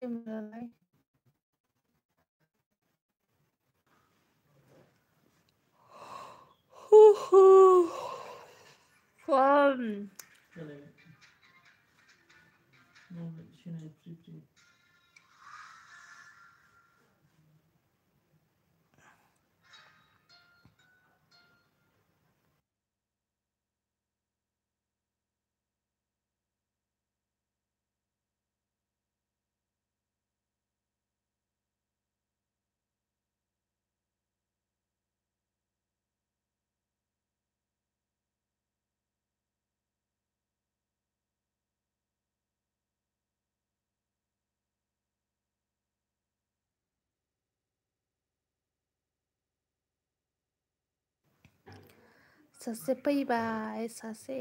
Similarly, Fun. सासे फैबाय सासे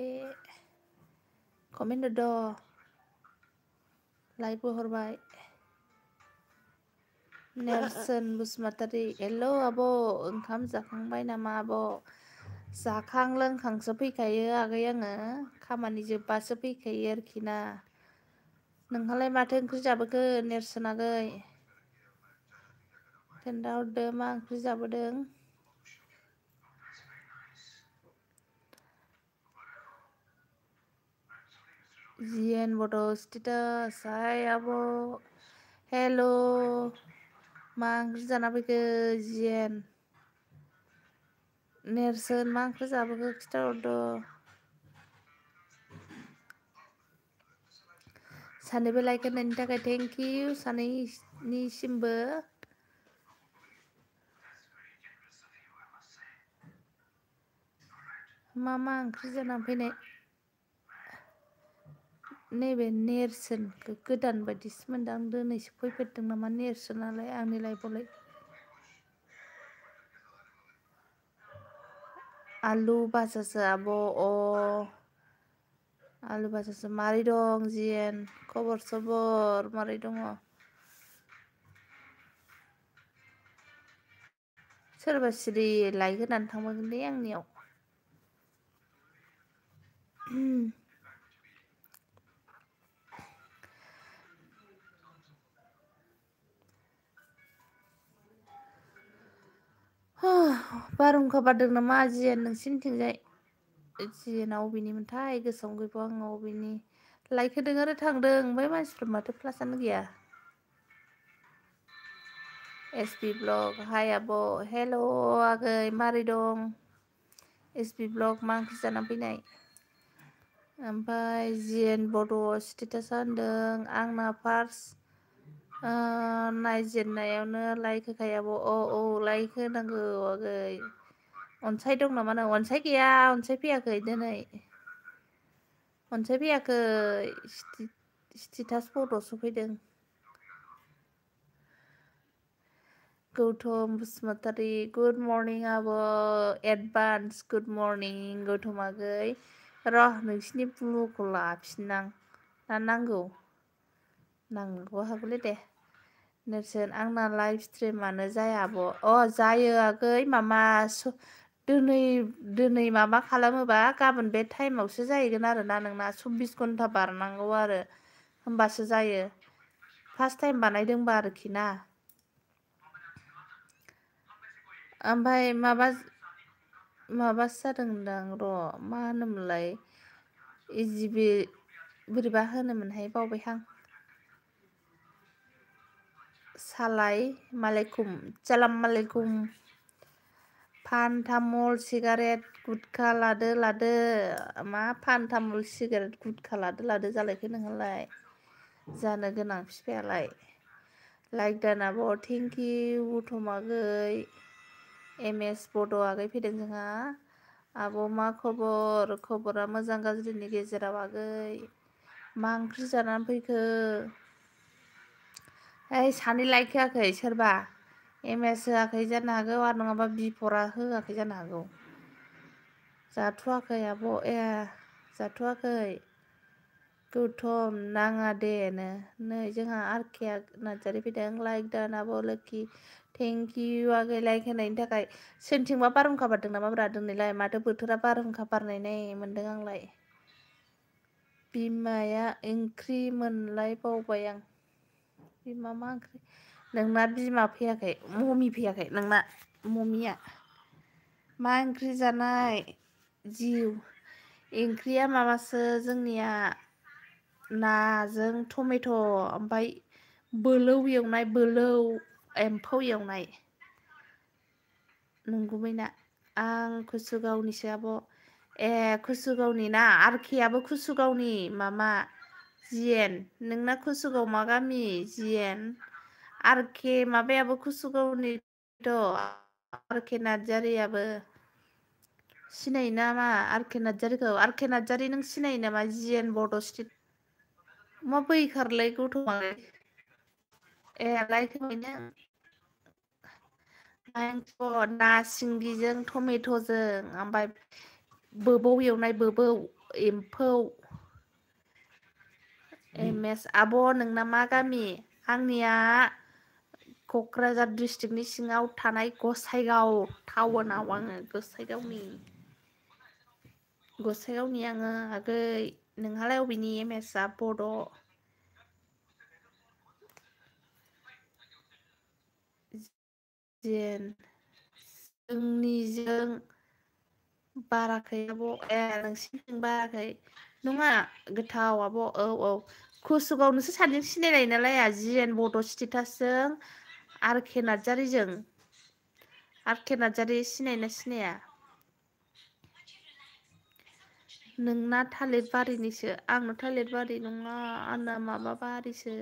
कमेन्ट द लाइकबो हरबाय नेरसोन बसुमतारी हेलौ आब' ओंखाम जाखांबाय नामा आब' जाखां लोंखांसो फैखायो आगै आङो खामानि जोबबासो फैखायो आरोखि ना नोंहालाय माथो ओंख्रि जाबोखो नेरसोन आगै खोन्थाहरदो मा ओंख्रि जाबोदों जिएन बड' स्टेटास हाय आब' हेल' मा ओंख्रि जाना फैखो जिएन नेरसोन मा ओंख्रि जाबोखो खिथाहरद' सानैबो लाइक होनायनि थाखाय थेंक इउ सानैनिसिमबो मा ओंख्रि जाना फैनाय नैबे नेरसोनखौ गोदान बायदिसो मोनदों आं दिनैसो फैफेरदों नामा नेरसोनालाय आंनि लाइफआवलाय आलु भाजासो आब' आलु भाजासो मारै दं जिएन खबर सबर मारै दङ सोरबा सिरि लाइक होनानै थांबायगोनलै आंनियाव बारहुंखा बारदों नामा जिएन नोंसिनिथिंजाय जिएनआ अबेनिमोनथाय गोसोआवनो गैबावा आङो अबेनि लाइक होदों आरो थांदों ओमफ्राय मानसिफ्रा माथो प्लासआनो गैया एसपि ब्लग हाय आब' हेल' आगै मारै दं एसपि ब्लग मा ओंख्रि जाना फैनाय ओमफ्राय जिएन बड' स्टेटास होनदों आंना फार्स्ट नायजेननायावनो लाइक होखायाबो औ लाइक होनांगौ आगै अनसाय दं नामा नों अनसाय गैया अनसाय फैयाखै दिनै अनसाय फैयाखै स्टेटास फट'सो फैदों गौतम बसुमतारी गुड मर्निं आब' एडभान्स गुड मर्निं गौतम आगै र' नोंसिनि ब्लुखौ लाफिननां ना नांगौ हागौलै दे नेरसोन आंना लाइभ स्ट्रिमानो जाया आब' जायो आगै मामा दिनै माबा खालामोबा गाबोन बे टाइमावसो जाहैगोन आरोना नोंना 24 घन्टा बारनांगौ आरो होमबासो जायो फार्स्ट टाइम बानायदोंबा आरोखि ना ओमफ्राय माबासो जादोंदां र' मा होनोमोनलाय इजिबि बोरैबा होनोमोनहाय बावबायहां सालाय मालेकुम सालाम मालेकुम पान तामुल सिगारेट गुटखा लादो मा पान तामुल सिगारेट गुटखा लादो जालायखो नोंहालाय जानो गोनां बिफायालाय लाइक दानाब' थेंक इउ गौतम आगै एमएस बड' आगै फैदों जोंहा आब' मा खबरा मोजां गाज्रिनि गेजेराव आगै मा ओंख्रि जानानै फैखो सानै लाइक होआखै सोरबा एमएस होआखै जानो हागौ आरो नङाबा बिफरा होआखै जानो हागौ जाथ'वाखै आब' जाथ'वाखै गौतम नाङा दे नै जोंहा आरकेया नार्जारि फैदों लाइक दान आब' लोखि थेंक इउ आगै लाइक होनायनि थाखाय सोरथिंबा बारहुंखा बारदों नामा ब्रा दिनैलाय माथो बोथोरा बारहुंखा बारनाय मोनदों आंलाय बिमाया ओंख्रि मोनलाय बावबाय आं बिमा मा ओंख्रि नोंना बिमा फैयाखै ममि फैयाखै नोंना ममिया मा ओंख्रि जानाय जिउ ओंख्रिया माबासो जोंनिया नाजों टमेट' ओमफ्राय बोलौ एवनाय बोलौ एम्फौ एवनाय नंगुबैना आं कुसुगावनिसो आब' ए कुसुगावनि ना आरखेयाबो कुसुगावनि मामा जिएन नोंना कुसुगाव मा गामि जिएन आरके माबायाबो कुसुगावनिथ' आरके नार्जारियाबो सिनायो नामा आरके नार्जारिखौ आरके नार्जारि नों सिनायो नामा जिएन बड' स्टेट मा बैखारलाय गथ'आलाय ए लायखोमायनो ना सिंगिजों टमेट'जों ओमफ्राय बोबौ एवनाय बोबौ एम्फौ एम.एस. आब' नोंना मा गामि आंनिया क'क्राझार डिस्ट्रिक्टनि सिङाव थानाय गसाइगाव टाउनाव आङो गसाइगावनि आङो आगै नोंहालाय अबेनि एम.एस.आ बड' जिएन जोंनिजों बाराखै आब' ए नोंसिनिजों बाराखै नङा गोथाव आब' औ कुसुगाव नोंसोर सानैजों सिनायलायो नालाय जिएन बड' स्टेटासजों आरके नार्जारिजों आरके नार्जारि सिनायोना सिनाया नोंना थालिर बारिनिसो आंना थालिर बारि नङा आंना माबा बारिसो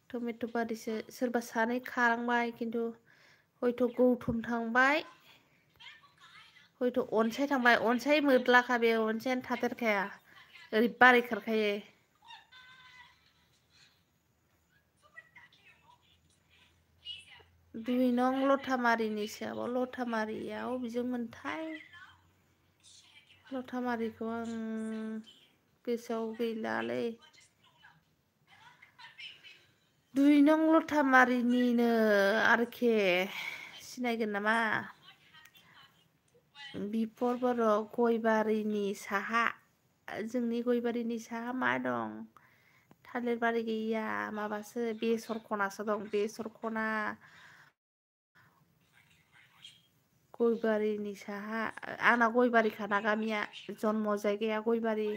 टमेट' बारिसो सोरबा सानै खालांबाय खिन्थु हयथ' गौथम थांबाय हयथ' अनसाय थांबाय अनसाय मोद्लाखा बे अनसायानो थादेरखाया ओरै बाराय खारखायो 2 नं लथामारिनिसो आब' लथामारिया अबेजों मोनथाय लथामारिखौ आं गोसोआव गैलालै 2 नं लथामारिनिनो आरके सिनायगोन नामा बिपर बर' गयबारिनि साहा जोंनि गयबारिनि साहा मा दं थालिर बारि गैया माबासो बेसर खनासो दं बेसर खना गयबारिनि साहा आंना गयबारिखाना गामिया जन्म जायगाया गयबारि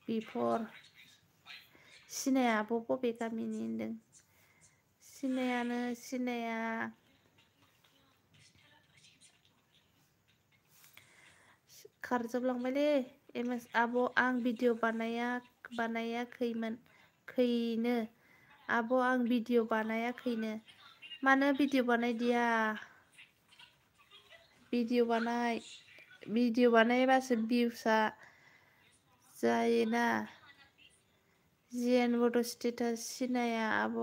बिफर सिनाया आब' बबे गामिनि होनदों सिनायानो सिनाया खारजोबलांबायलै एम.एस. आब' आं भिडिअ बानायाखैनो आब' आं भिडिअ बानायाखैनो मानो भिडिअ बानायदिया भिडिअ बानायबासो भिउसआ जायोना जिएन बड' स्टेटास सिनाया आब'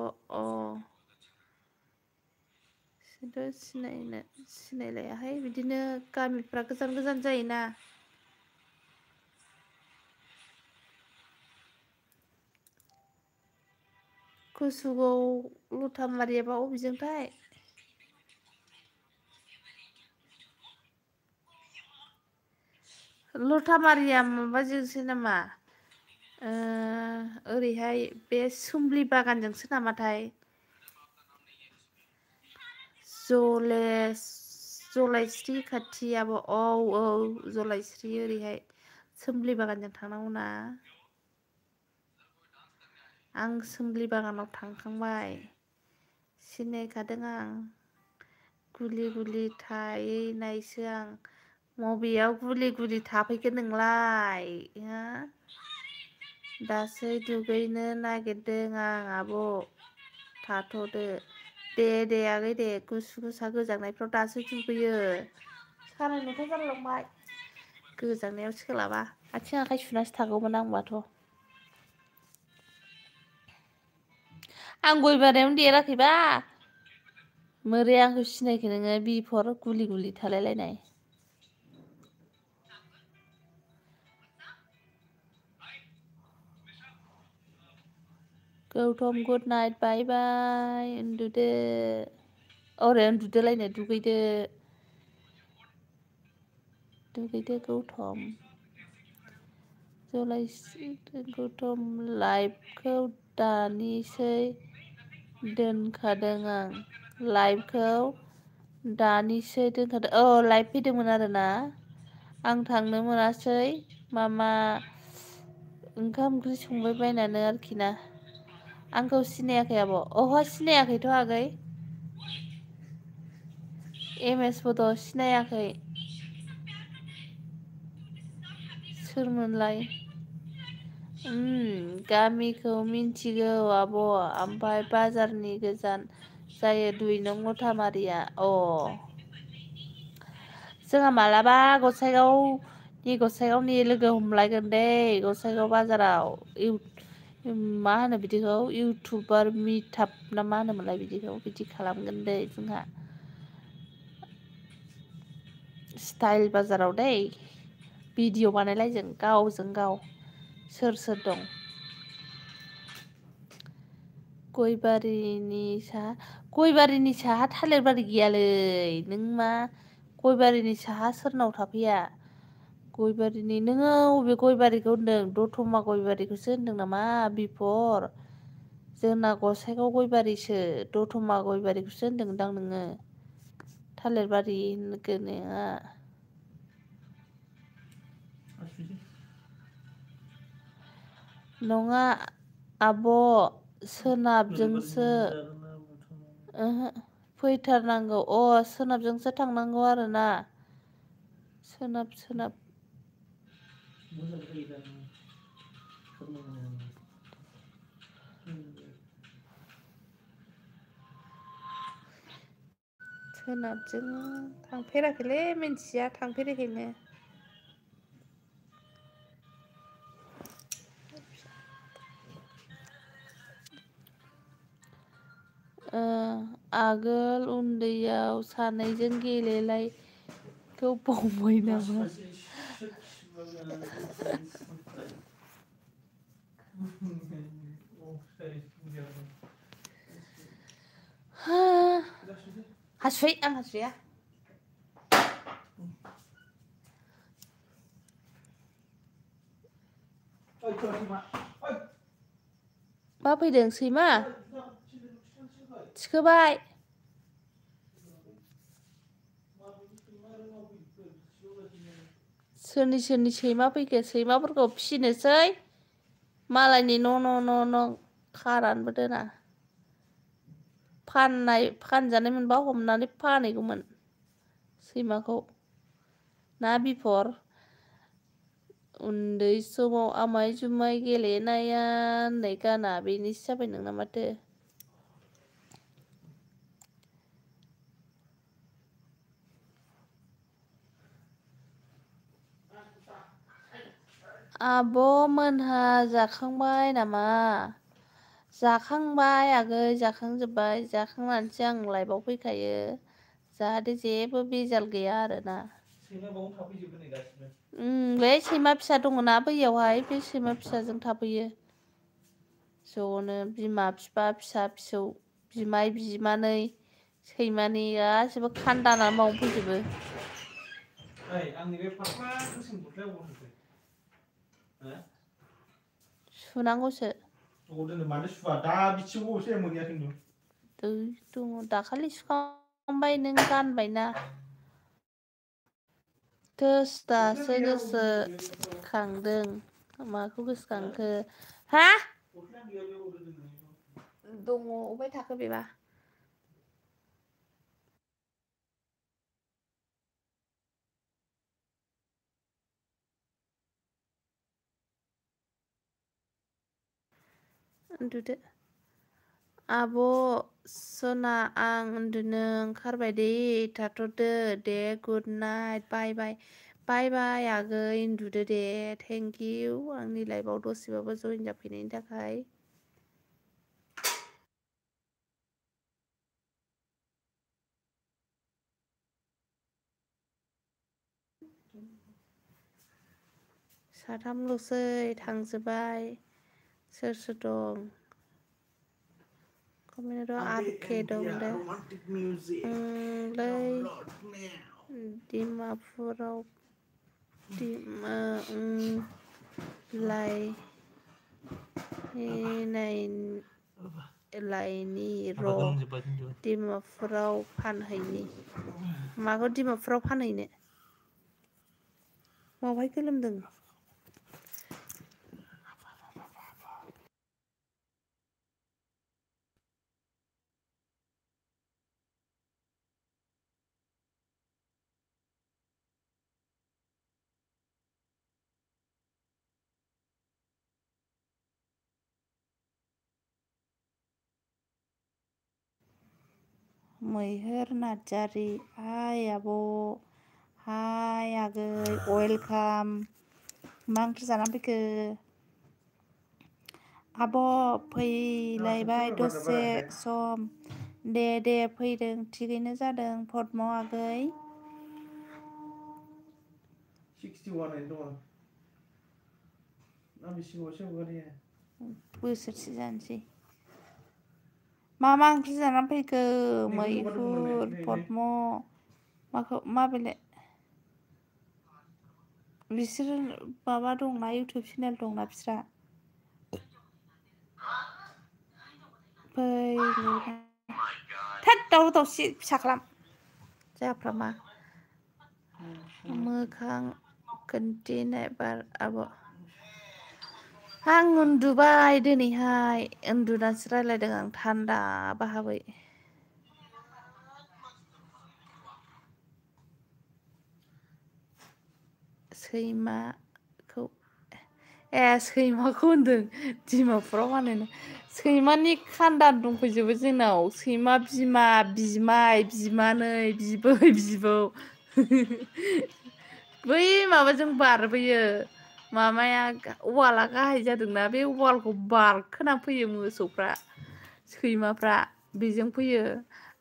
सिनायलायाहाय बिदिनो गामिफ्रा गोजान गोजान जायोना कुसुगाव लथामारियाबा अबेजोंथाय लथामारिया माबाजोंसो नामा ओरैहाय बे सुमलि बागानजोंसो नामाथाय जलायस्रि खाथियाबो औ जलायस्रि ओरैहाय सोमलि बागानजों थांनांगौ ना आं सोमलि बागानाव थांखांबाय सिनायखादों आं गुलि गुलि थाहैनायसो आं मबेयाव गुलि गुलि थाफैखो नोंलाय हा दासो दुगैनो नागिरदों आं आब' थाथ'दो दे आगै दे गुसु गुसा गोजांनायफ्राव दासो दुगैयो 9:30 जालायलांबाय गोजांनायाव सोलाबा आथिं आखाइ सुनासो थागौमोन आंबाथ' आं गयबारियावनो देराखैबा मोरै आंखौ सिनायखो नोङो बिफर गुलि गुलि थालायलायनाय गौतम गुड नाइट बाय बाय उन्दुदो उन्दुदोलायनो दुगैदो गौतम गौतम लाइभखौ दानिसो दोनखादों आं लाइभखौ दानिसो दोनखादों लाइभ फैदोंमोन आरोना आं थांनो मोनासै मामा ओंखाम ओंख्रि संबाय बायनानै आरोखि ना आंखौ सिनायाखै आब' सिनायाखैथ' आगै MS बड' सिनायाखै सोरमोनलाय गामिखौ मिन्थिगौ आब' ओमफ्राय बाजारनि गोजान जायो 2 नं लथामारिया जोंहा मालाबा गसाइगावनि लोगो हमलायगोन दे गसाइगाव बाजाराव मा होनो बिदिखौ इउटुबार मिटाप ना मा होनोमोनलाय बिदिखौ बिदि खालामगोन दे जोंहा स्टाइल बाजाराव दै भिडिअ बानायलायजों गावजों गाव सोर दं गयबारिनि साहा थालिरबारि गैयालै नों मा गयबारिनि साहा सोरनाव थाफैया गयबारिनि नोङो अबे गयबारिखौ होनदों दतमा गयबारिखौसो होनदों नामा बिफर जोंना गसाइगाव गयबारिसो दतमा गयबारिखौसो होनदोंदां नोङो थालिरबारि नोगोरनिया नङा आब' सोनाबजोंसो फैथारनांगौ सोनाबजोंसो थांनांगौ आरोना सोनाब सोनाबजों थांफेराखैलै मिन्थिया थांफेराखैनो आगोल उन्दैयाव सानैजों गेलेलायखौ बावबाय नामा हासुइ आं हासुया मा फैदों सैमा थिखोबाय सोरनि सैमा फैखो सैमाफोरखौ फिसिनोसै मालायनि न' खानानैबो दोना फानजानाय मोनबा हमनानै फानहैगौमोन सैमाखौ ना बिफर उन्दै समाव आमाय जुमाय गेलेनाया होननाय गाना बेनिसो जाबाय नोंना माथो आब' मोनहा जाखांबाय नामा जाखांबाय आगै जाखांजोब्बाय जाखांनानैसो आं लाइभआव फैखायो जाहाथे जेबो बेजाल गैया आरोना बे सैमा फिसा दङना बैयावहाय बे सैमा फिसाजों थाफैयो ज'नो बिमा बिफा फिसा फिसौ बिमाय बिमानै सैमानि गासिबो खान्दानानै बावनो फैजोबो सुनांगौसो दङ दाखालि सुखांबाय नों गानबायना दासो गोसोखांदों माखौ गोसोखांखो हा दङ अबाय थाखो बेबा उन्दुदो आब' सना आं उन्दुनो ओंखारबाय दे थाथ'दो दे गुड नाइट बाय बाय आगै उन्दुदो दे थेंक इउ आंनि लाइफआव दसेबाबो जइन जाफैनायनि थाखाय साथामल'सै थांजोब्बाय सोर दं कमेन्टआव आरके दं दे लै डिमापुराव लायनि र' डिमापुराव फानहैनि माखौ डिमापुराव फानहैनो मावहाय गोलोमदों मैहर नार्जारि हाय आब' हाय आगै वेलकाम मा ओंख्रि जानानै फैखो आब' फैलायबाय दसे सम दे फैदों थिगैनो जादों पद्म आगै 61 दङ बोसोरसे जानोसै मा ओंख्रि जानानै फैखो मैहुर पद्म माबेले बिसोर माबा दंना इउटुब चेनेल दंना बिस्रा थोद दावराव दावसि फिसा खालाम जाफ्रामा मोखां खोन्थिनाय बार आब' आं उन्दुबाय दिनैहाय उन्दुनासो रायलायदों आं थान्दा बाहाबै सैमाखौ होनदों डिमापुराव फानहैनो सैमानि खान्दा दंफैजोबो जोंनाव सैमा बिमा बिमाय बिमानै बिबै बिबौ बै माबाजों बारबोयो माबाया वाला गाहाय जादोंना बे वालखौ बारखोना फैयो मोसौफ्रा सैमाफ्रा बेजों फैयो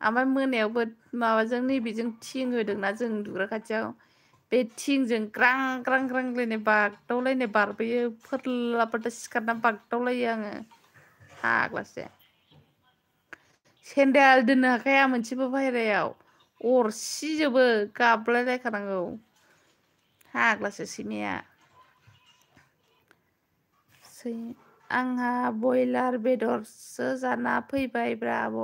ओमफ्राय मोनायावबो माबाजों नैबेजों थिं होदोंना जों उन्दुग्रा खाथियाव बे थिंजों ग्रां ग्रांलायनाय बागदावलायनाय बारबोयो फोरलाबाथ' सिखारना बागदावलायो आङो फाग्लासो सेन्देल दोननो हाखाया मोनसेबो बाहेरायाव अरसिजोबो गाबलायलायखानांगौ फाग्लासो सैमाया आंहा बयलार बेदरसो जाना फैबायब्रा आब'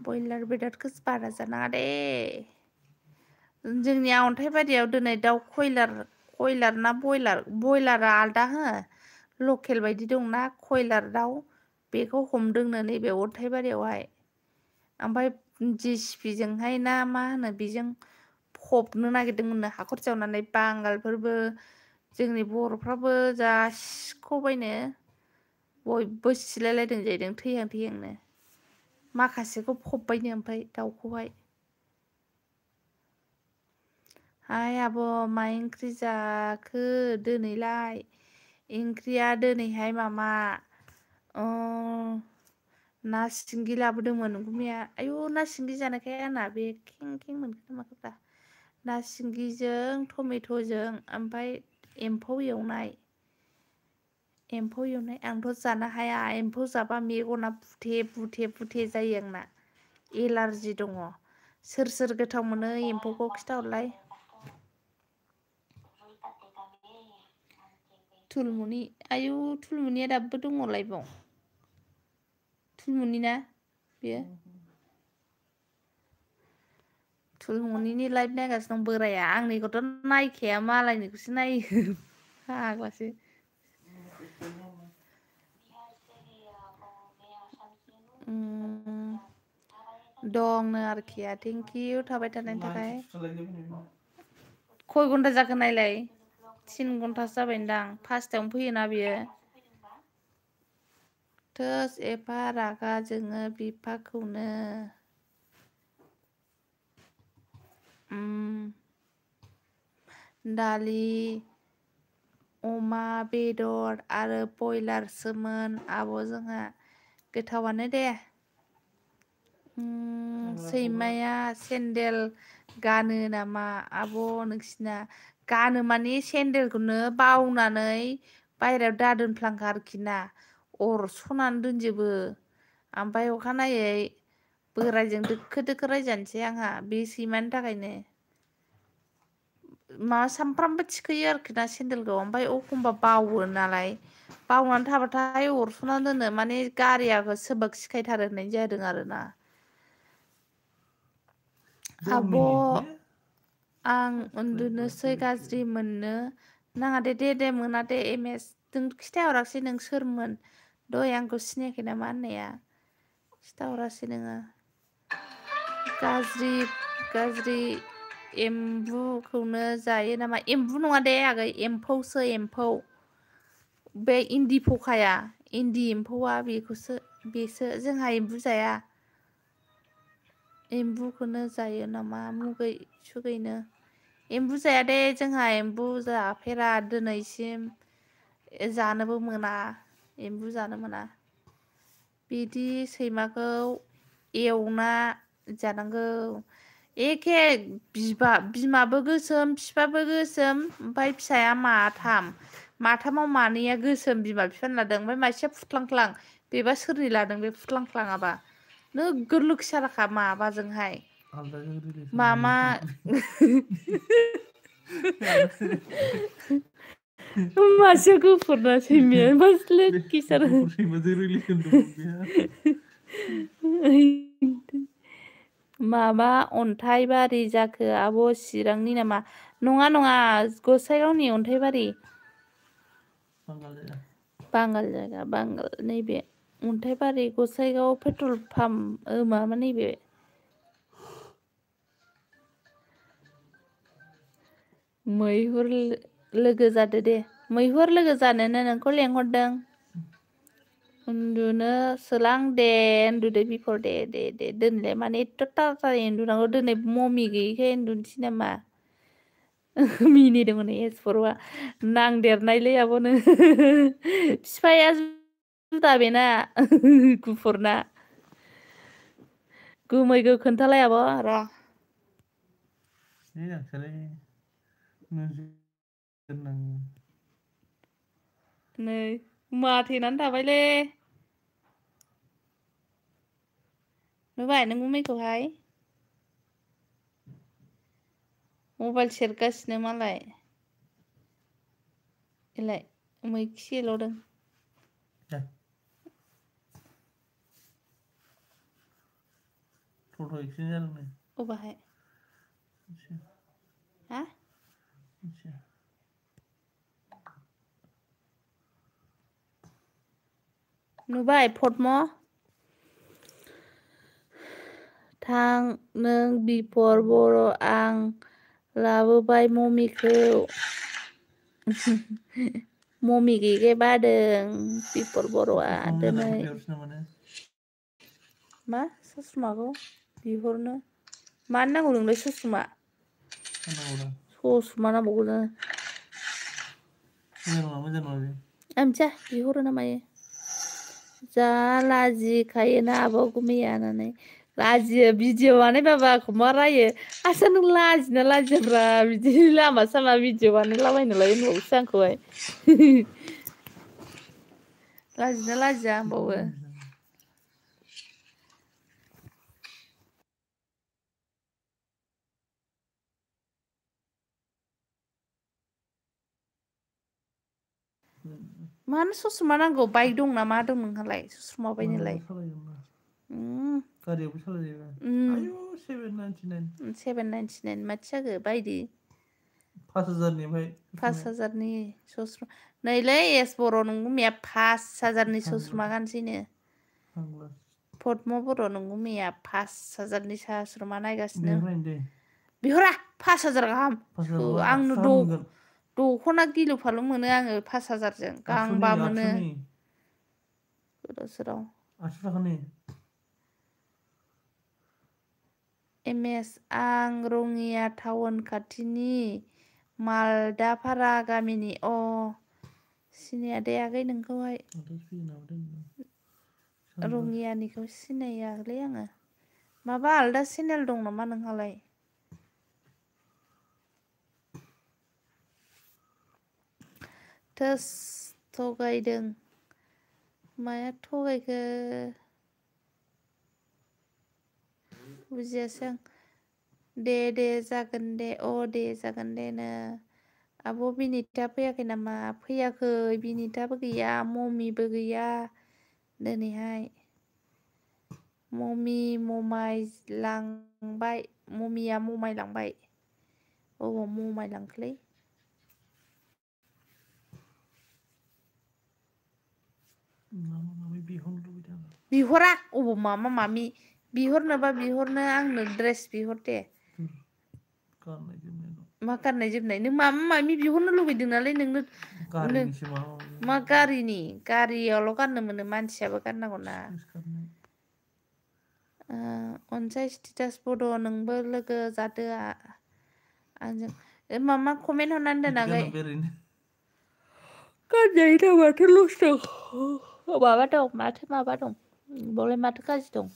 बयलार बेदरखौसो बारा जानाङा दे जोंनिया अन्थाइबारियाव दिनै दाउ कयलार ना बयलारा आलदा हो लकेल बायदि दंना कयलार दाउ बेखौ हमदोंनो नैबे अन्थाइबारियावहाय ओमफ्राय जिसिपिजोंहाय ना मा होनो बेजों फबनो नागिरदोंमोननो हाखर जावनानै बांगालफोरबो जोंनि बर'फ्राबो जा सिख'बायनो बयबो सिलायलायदों जाहैदों थैहां थैहांनो माखासेखौ फबबायनो ओमफ्राय दाउखौहाय हाय आब' मा ओंख्रि जाखो दिनैलाय ओंख्रिया दिनैहाय मामा ना सिंगि लाबोदोंमोन गुमैया आयु ना सिंगि जानायखाय आंना बे खें खें मोनखोना माखोब्रा ना सिंगिजों टमेट'जों ओमफ्राय एम्फौ एवनाय आंथ' जानो हाया एम्फौ जाबा मेगना बुथे जायो आंना एलार्जि दङ सोर गोथाव मोनो एम्फौखौ खिथाहरलाय थुलमुनि आयु थुलमुनिया दाबो दङ लाइफआव थुलमुनि ना बेयो थुलमुनिनि लाइफ नायगासिनो दं बोराया आंनिखौथ' नायखाया मालायनिखौसो नायो फाग्लासो दंनो आरोखिया थेंकिउ थाबाय थानायनि थाखाय खय घन्टा जाखो नायलाय 3 घन्टासो जाबायदां 5टायावनो फैयोना बियो थोस एफा रागा जोङो बिफाखौनो दालि अमा बेदर आरो बयलारसोमोन आब' जोंहा गोथावानो दे सैमाया सेन्देल गानो नामा आब' नोंसिना गानो माने सेन्देलखौनो बावनानै बायहेरायाव दादोनफ्लांखा आरोखि ना अरस'नानै दोनजोबो ओमफ्राय अखानायै बोरायजों दोखो रायजानोसै आंहा बे सैमानि थाखायनो माबा सामफ्रामबो थिखोयो आरोखि ना सेन्देलखौ ओमफ्राय एखमबा बावो नालाय बावनानै थाबाथाय अरस'ना दोनो माने गारियाखौ सोबाक सिखायथारो होननाय जादों आरोना आब' आं उन्दुनोसै गाज्रि मोननो नाङा दे मोना दे एमएस नों खिथाहरासै नों सोरमोन दहाय आंखौ सिनायाखै नामा होननाया खिथाहरासै नोङो गाज्रि एम्बुखौनो जायो नामा एम्बु नङा दे आगै एम्फौसो एम्फौ बे इन्दि फखाया इन्दि एम्फौआ बेसो जोंहा एम्बु जाया एम्बुखौनो जायो नामा मुगै सुगैनो एम्बु जाया दे जोंहा एम्बु जाफेरा दिनैसिम जानोबो मोना एम्बु जानो मोना बिदि सैमाखौ एवना जानांगौ एखे बिमाबो गोसोम बिफाबो गोसोम ओमफ्राय फिसाया माथामाव मानैया गोसोम बिमा बिफानो लादों ओमफ्राय मासेया फुख्लांख्लां बेबा सोरनि लादों बे फुख्लांख्लाङाबा नोगोर लोगोसाराखा माबाजोंहाय मामा मासे गुफुरना सैमाया मासे लोगोसार माबा अन्थाइबारि जाखो आब' चिरांनि नामा नङा गसाइगावनि अन्थाइबारि बांगाल जायगा बांगाल नैबे अन्थाइबारि गसाइगाव पेट्रल पाम्प माबा नैबे मैहुर लोगो जादो दे मैहुर लोगो जानोनो नोंखौ लेंहरदों उन्दुनो सोलां दे उन्दुदो बिफर दे दोनलाय माने एथ' थाजायै उन्दुनांगौ दिनै ममि गैयैखाय उन्दुनोसै नामा मिनिदोंमोन एसफरआ नांदेरनायलै आब'नो बिफाया जुदा बेना गुफुरना गोमैगो खोन्थालाय आब' र' नै माथेनानै थाबायलै नुबाय नों गुमैखौहाय मबाइल सेरगासिनो मालाय एलाय मै खिल'दों अबाहाय हा नुबाय पद्म थां नों बिफर बर' आं लाबोबाय ममिखौ ममि गैयिखाय बादों बिफर बर'आ दिनै मा ससमाखौ बिहरनो मानो नांगौ नोंलाय ससमा नांबावगौनो आं मिथिया बिहरो ना मायो जा लाजिखायोना आब' गुमैया होननानै लाजियो भिडिअ बानायबाबो मा रायो आसा नों लाजिना लाजियाब्रा बिदि लामा सामा भिडिअ बानायलाबायनोलाय होनबावोसो आंखौहाय लाजिना लाजिया होनबावो मानो ससमा नांगौ बाइक दं ना मा दं नोंहालाय ससमा बायनोलाय गारियाबो सालायजायो 799 माथो जाखो बायदि 5000नि ससमा नैलै एस बर' नोंगुमैया 5000नि ससमा गानसैनो पद्म बर' नोंगुमैया 5000नि ससमा नायगासिनो बिहरा 5000 गाहाम आंनो दख'ना गिलु फालु मोनो आङो 5000जों गांबा मोनो गोदाव सोराव एमएस आं रङिया टाउन खाथिनि मालदापारा गामिनि सिनाया दे आगै नोंखौहाय रङियानिखौ सिनायालै आङो माबा आलदा चेनेल दं नामा नोंहालाय थोस थगायदों माया थगायखो बुजियासै आं दे जागोन दे दे जागोन दे नो आब' बिनिता फैयाखै नामा फैयाखै बिनिताबो गैया मम्मिबो गैया दिनैहाय ममाइ लांबाय मम्मिया ममाइ लांबाय अबाव ममाइ लांखोलै बिहरा अबाव मामि बिहरनोबा बिहरनो आंनो ड्रेस बिहर दे मा गाननाय जोमनाय नों मामि बिहरनो लुगैदों नालाय नोंनो मा गारियावल' गाननो मोनो मानसियाबो गाननांगौना अनसाय स्टेटास बड' नोंबो लोगो जादो आंजों मामा कमेन्ट हरनानै दोनाखै गानजायो दा माथो लस दं माबा दं बावलाय माथो गाज्रि दं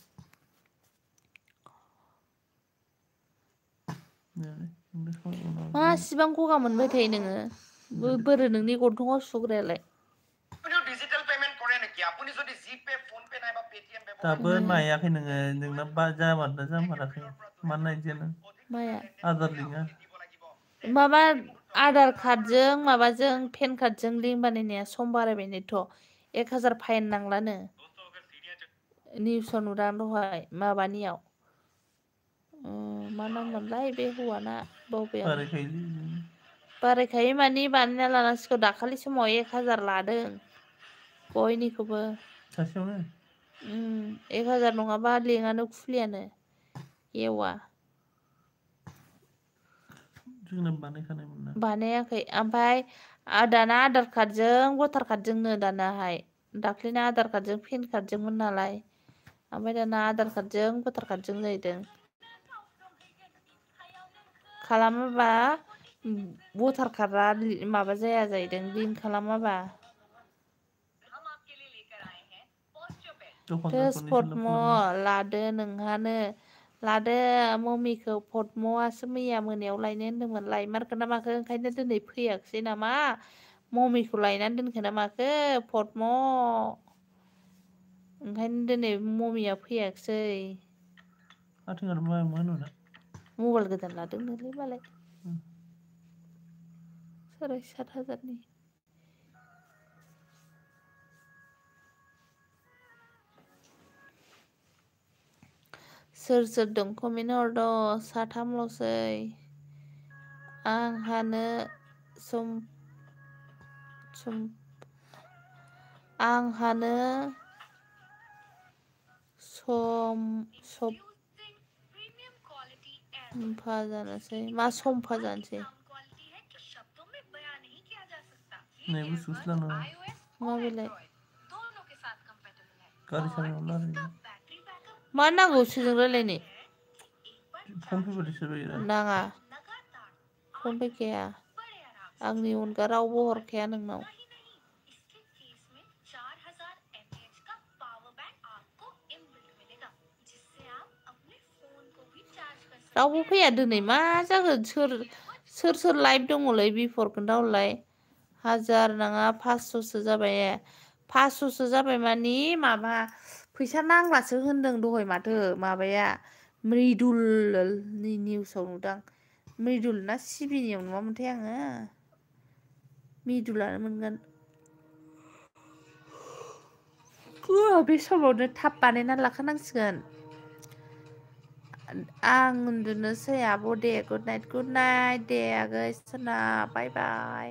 मा सिबां गगा मोनबाय थायो नोङो बोरो नोंनि गन्थङाव सुग्रायालाय दाबो नायाखै नोङो नोंना जामाराखै मा नायदिया माया आदार लिंकआ माबा आधार कार्डजों माबाजों पेन कार्डजों लिंक बानायनाया सम बारायबायनोथ' 1000 फाइन नांलानो निउसाव नुदां दहाय माबानियाव मा नाम मोनलाय बे हौवाना बावबाय आं बारायखायो मानि बानायना लानांसिगौ दाखालि समाव 1000 लादों बयनिखौबो सासेयावनो 1000 नङाबा लिंकआनो खुलियानो एवा जोंना बानायखानायमोन ना बानायाखै ओमफ्राय दाना आधार कार्डजों भटार कार्डजोंनो दानाहाय दाख्लैना आधार कार्डजों पेन कार्डजोंमोन नालाय ओमफ्राय दाना आधार कार्डजों भटार कार्डजों जाहैदों खालामोबा भटार कार्डआ माबा जाया जाहैदों लिंक खालामाबा पद्म लादो नोंहानो लादो मम्मिखौ पद्मआसो मैया मोनायाव लायनो होनदोंमोन लायमारगोन ना माखो ओंखायनो दिनै फैयाखिसै नामा मम्मिखौ लायनानै दोनखो ना माखो पद्म ओंखायनो दिनै मम्मिया फैयाखिसै मबाइल गोदान लादोंनोलै मालाय 7,500 सोर दं कमेन्ट हरद' साथामल'सै आंहानो सम्फा जानोसै मा सम्फा जानोसै मा बेलाय मा नांगौ सोरजों रायलायनो नाङा फन फैखाया आंनि अनगा रावबो हरखाया नोंनाव रावबो फैया दिनै मा जागोन सोर लाइभ दङलै बिफोर खोन्थाहरलाय 1000 नाङा 500सो जाबाय 500सो जाबाय मानि माबा फैसा नांलासो होनदों दहाय माथो माबाया मृदुलनि निउसाव नुदां मृदुल ना सिबिनियाव नुवामोनथाय आङो मृदुलानो मोनगोन बे समावनो थाब बानायना लाखानांसिगोन आं उन्दुनोसै आब' दे गुड नाइट दे आगै सना बाय बाय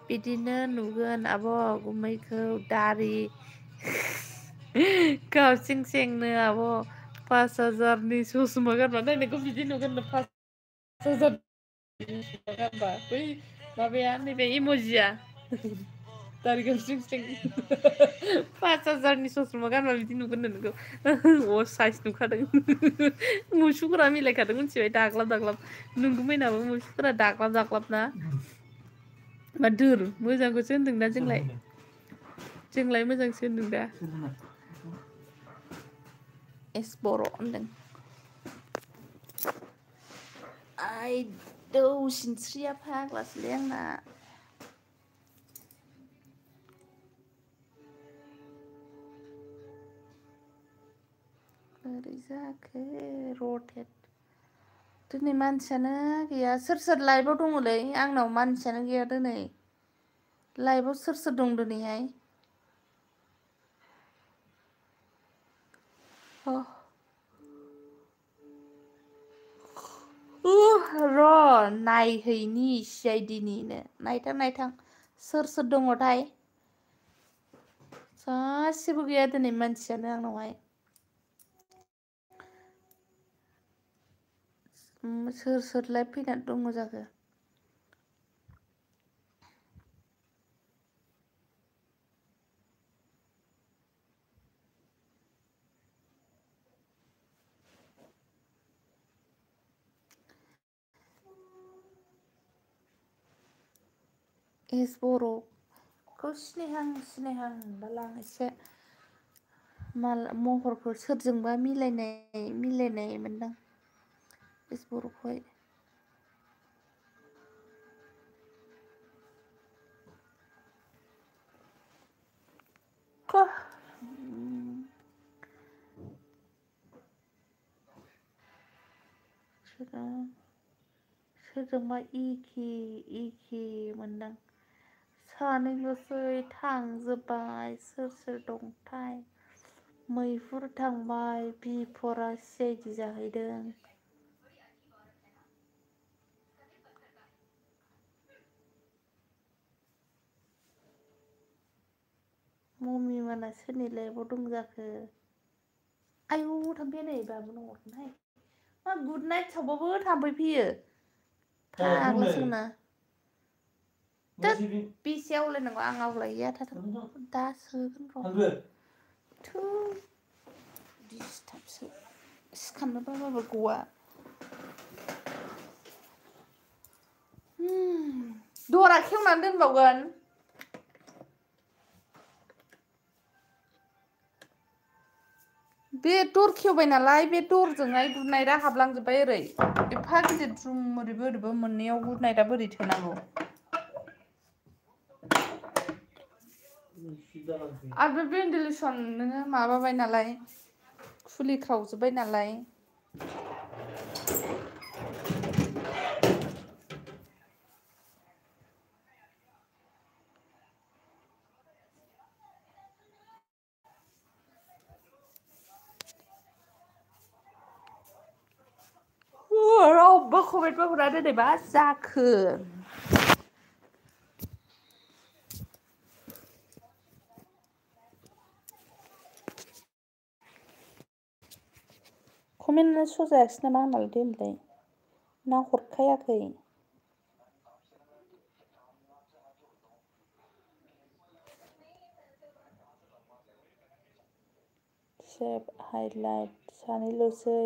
बिदिनो नुगोन आब' गुमैखौ दारि गावसिं सेंनो आब' 5000नि ससमा गानबा नायनायखौ बिदि नुगोन 5000 गानबा बै माबाया नैबे इमजिया दारि गावसिं सें 5000नि ससमा गानबा बिदि नुगोन नोंखौ साइज नुखादों मुसुफोरा मिलायखादों मिथिबाय दाग्लाब नोंगुमैनाबो मुसुफोरा दाग्लाब ना मा दोर मोजांखौसो होनदोंना जोंलाय मोजांसो होनदों दा एस बर' होनदों आइदौ सिनस्रिया फाग्लासोलै आंना बोरै जाखो रटेट दिनै मानसियानो गैया सोर लाइभआव दङलै आंनाव मानसियानो गैया दिनै लाइभआव सोर दं दिनैहाय र' नायहैनि CIDनिनो नायथां सोर दङथाय सासेबो गैया दिनै मानसियानो आंनावहाय सोर लाइभ फैनानै दङ जाखो एस बर'खौ सिनायहां होनबालां एसे महरखौ सोरजोंबा मिलायनाय मोनदां एस बर'खौहाय सोरजोंबा इखि मोनदां सानैल'सै थांजोब्बाय सोर दंथाय मैहुर थांबाय बिफरा CID जाहैदों मम्मी मोना सोरनि लाइभआव दं जाखो आयौ थाम्फैया नै बाबुनो हरनाय मा गुड नाइट सावबाबो थाम्फै फैयो फाग्लासोना बेसे आवलायनांगौ आं आवलायहैया दा सोगोन र' थु डिसटार्बसो सिखारनो बाबाबो गवा दरा खेवनानै दोनबावगोन बे दर खेवबाय नालाय बे दरजोंहाय गुड नाइटआ हाबलांजोब्बाय ओरै एफा गिदिर रुम ओरैबो मोननैयाव गुड नाइटआ बोरै थोनांगौ आरो बे भेन्टिलेसन नोङो माबाबाय नालाय खुलिख्रावजोब्बाय नालाय रावबो कमेन्टबो हरा दिनै मा जाखो कमेन्टआ श' जायाखिसै नामा आंनालाय दिनैलाय ना हरखायाखै सेभ हाइलाइट सानैल'सै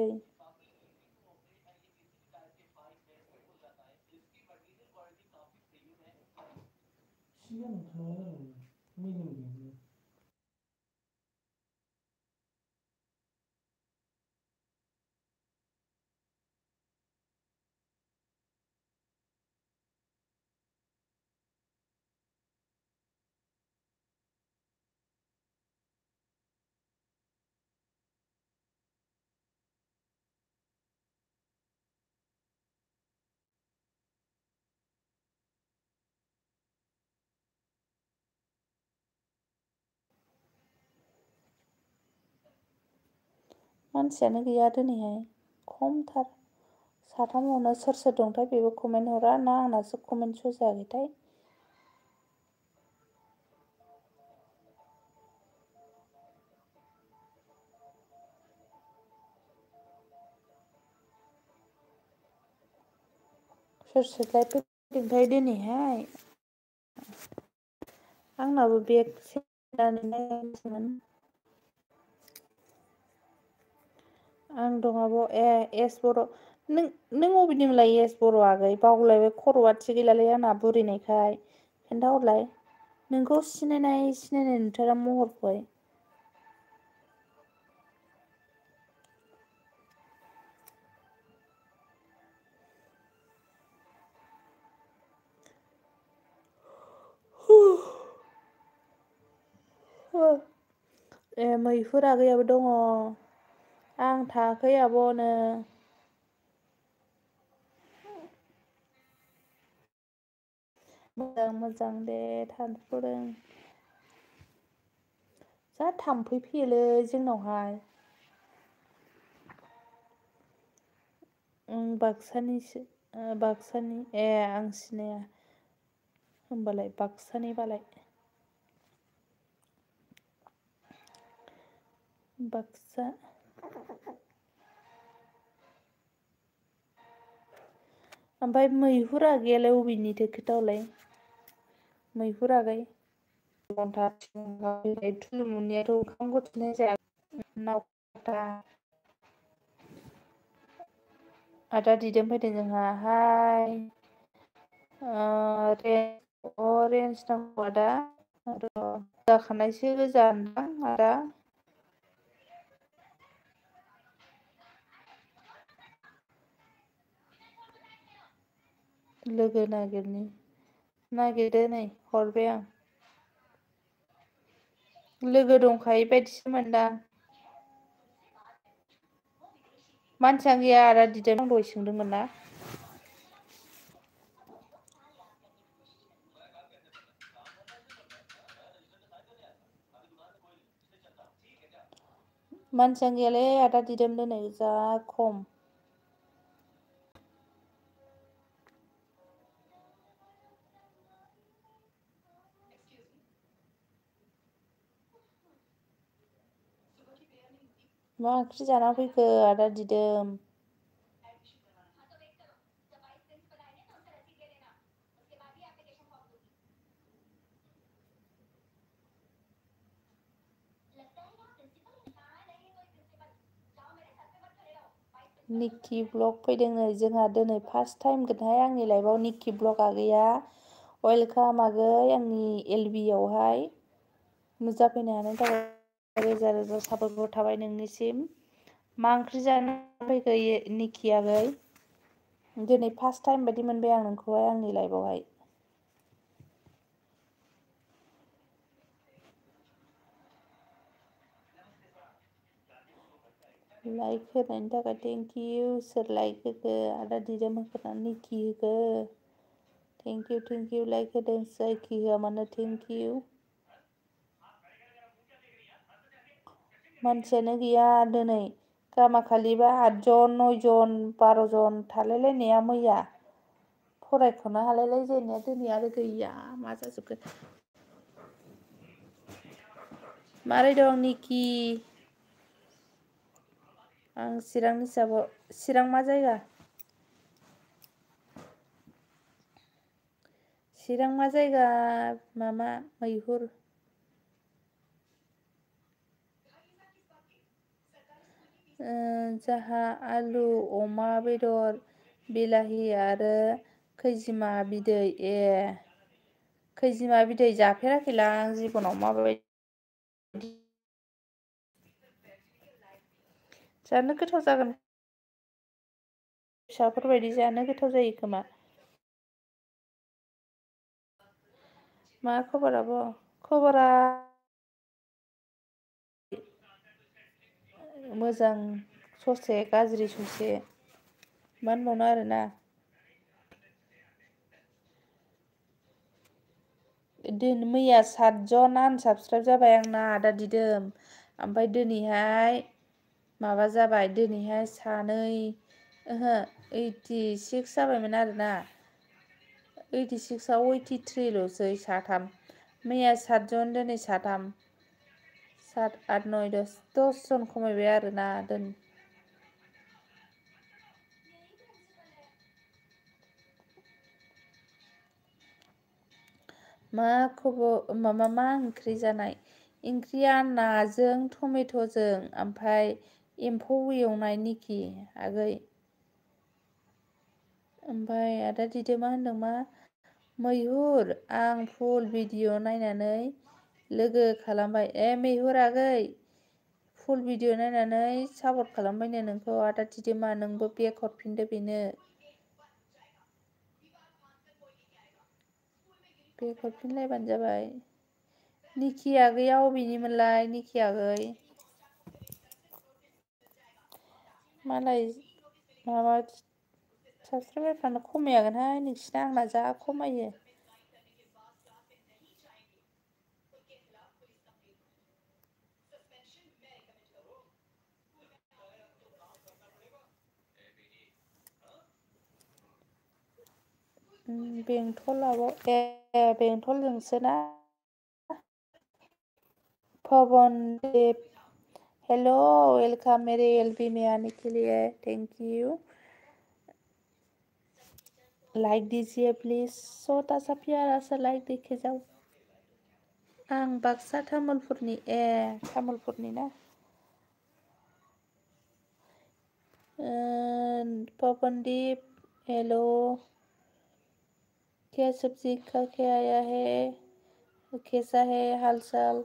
मानसियानो गैया दिनैहाय खमथार साथामावनो सोर दंथाय बेबो कमेन्ट हरा ना आंनासो कमेन्ट श' जायाखैथाय सोर लाइभ फैदोंथाय दिनैहाय आंनाबो बेग सेरनानै नायगासिनोमोन आं दं आब' एस बर' नों अबेनिमोनलाय एस बर' आगै बावलायबाय खर'आ थिग गैलालै आंना बुरिनायखाय खोन्थाहरलाय नोंखौ सिनायनाय नुथारा महरखौहाय मैहुर आगैयाबो दङ आं थाङाखै आब'नो मोजां दे थाथ'दों। जा थाम्फै फैयोलै जोंनावहाय। बाक्सानिसो बाक्सानि आं सिनाया। होमबालाय बाक्सानि बालाय। बाक्सा। ओमफ्राय मैहुर आगैयालाय अबेनिथो खोथाहरलाय मैहुर आगै। थुलुंमुनियाथ' ओंखाम गथिनाय जाया आदा दिदोम फैदों जोंहा हाय। रेन्ज नांगौ आदा जाखानायसो गोजानदां आदा। लोगो नागिरदो नै हरबाय आं। लोगो दंखायो बायदिसो मोनदां। मानसियानो गैया आदा दिदोम आं दहाय सोंदोंमोन ना। मानसियानो गैयालै आदा दिदोम दिनै जा खम। मा ओंख्रि जाना फैखो आदा दिदोम? निक्कि ब्लग फैदों नै जोंहा दिनै फार्स्ट टाइमगोनहाय आंनि लाइफआव निक्कि ब्लग आगैया। वेलकाम आगै आंनि LB आवहाय। नुजाफैनो हानायनि थाखाय रोजा रोजा साबायखर थाबाय नोंनिसिम। मा ओंख्रि जानो फैखो निक्कि आगै? दिनै फार्स्ट टाइम बायदि मोनबाय आं नोंखौहाय आंनि लाइफआवहाय। लाइक होनायनि थाखाय थेंक इउ। सोर लाइक होखो आदा दिदोम होखो ना निक्कि होखो? थेंक इउ लाइक होदों जायखि होआ मानो थेंक इउ। मानसियानो गैया दिनै। गामाखालिबा 8 जन 9 जन 12 जन थालायलायनाया मैया। फरायख'नो हालायलायलायनाया दिनै आरो गैया मा जाजोबखो। मारै दं निक्कि? आं चिरांनि चिरां मा जायगा? चिरां मा जायगा मामा मैहुर? जाहा आलु अमा बेदर बिलाहि आरो खैजिमा बिदै खैजिमा बिदै जाफेराखैलां आं जिबनाव माबायदि जानो गोथाव जागोन। फिसाफोरबायदि जानो गोथाव जायो खोमा। मा खबर आब'? खबरा मोजां ससे गाज्रि ससे मा होनबावनो आरोना। मैया 7 जन आनसाबसक्राइब जाबाय आंना आदा दिदोम। ओमफ्राय दिनैहाय माबा जाबाय दिनैहाय सानै 86 जाबायमोन आरोना। 86आव 83ल'सै साथाम। मैया 7 जन दिनै साथाम। 7 8 9 10 जन खमायबाय आरोना मा खबर मा ओंख्रि जानाय? ओंख्रिया नाजों टमेट'जों ओमफ्राय एम्फौ एवनाय निक्कि आगै। ओमफ्राय आदा दिदोमा होनदों मा मैहुर आं फुल भिडिअ नायनानै लोगो खालामबाय मैहुर आगै फुल भिडिअ नायनानै सापर्ट खालामबायनो नोंखौ आदा दिदोमा नोंबो बेग हरफिनदो बेनो। बेग हरफिनलायबानो जाबाय। निक्कि आगैया अबेनिमोनलाय निक्कि आगै? मालाय माबा साबसक्राइबारफ्रानो खमायागोनहाय नोंसिना आंना जा खमायो। बेंथलाव बेंथलजोंसो ना पवनदीप हेलो वेलकम मेरे एलबी में आने के लिए थैंक यू लाइक दीजिए प्लीज छोटा सा प्यारा सा लाइक देखे जाओ आं बाक्सा तामुलपुरनि तामुलपुरनि ना पवनदीप हेलो क्या सब्जी खा के आया है कैसा है हाल चाल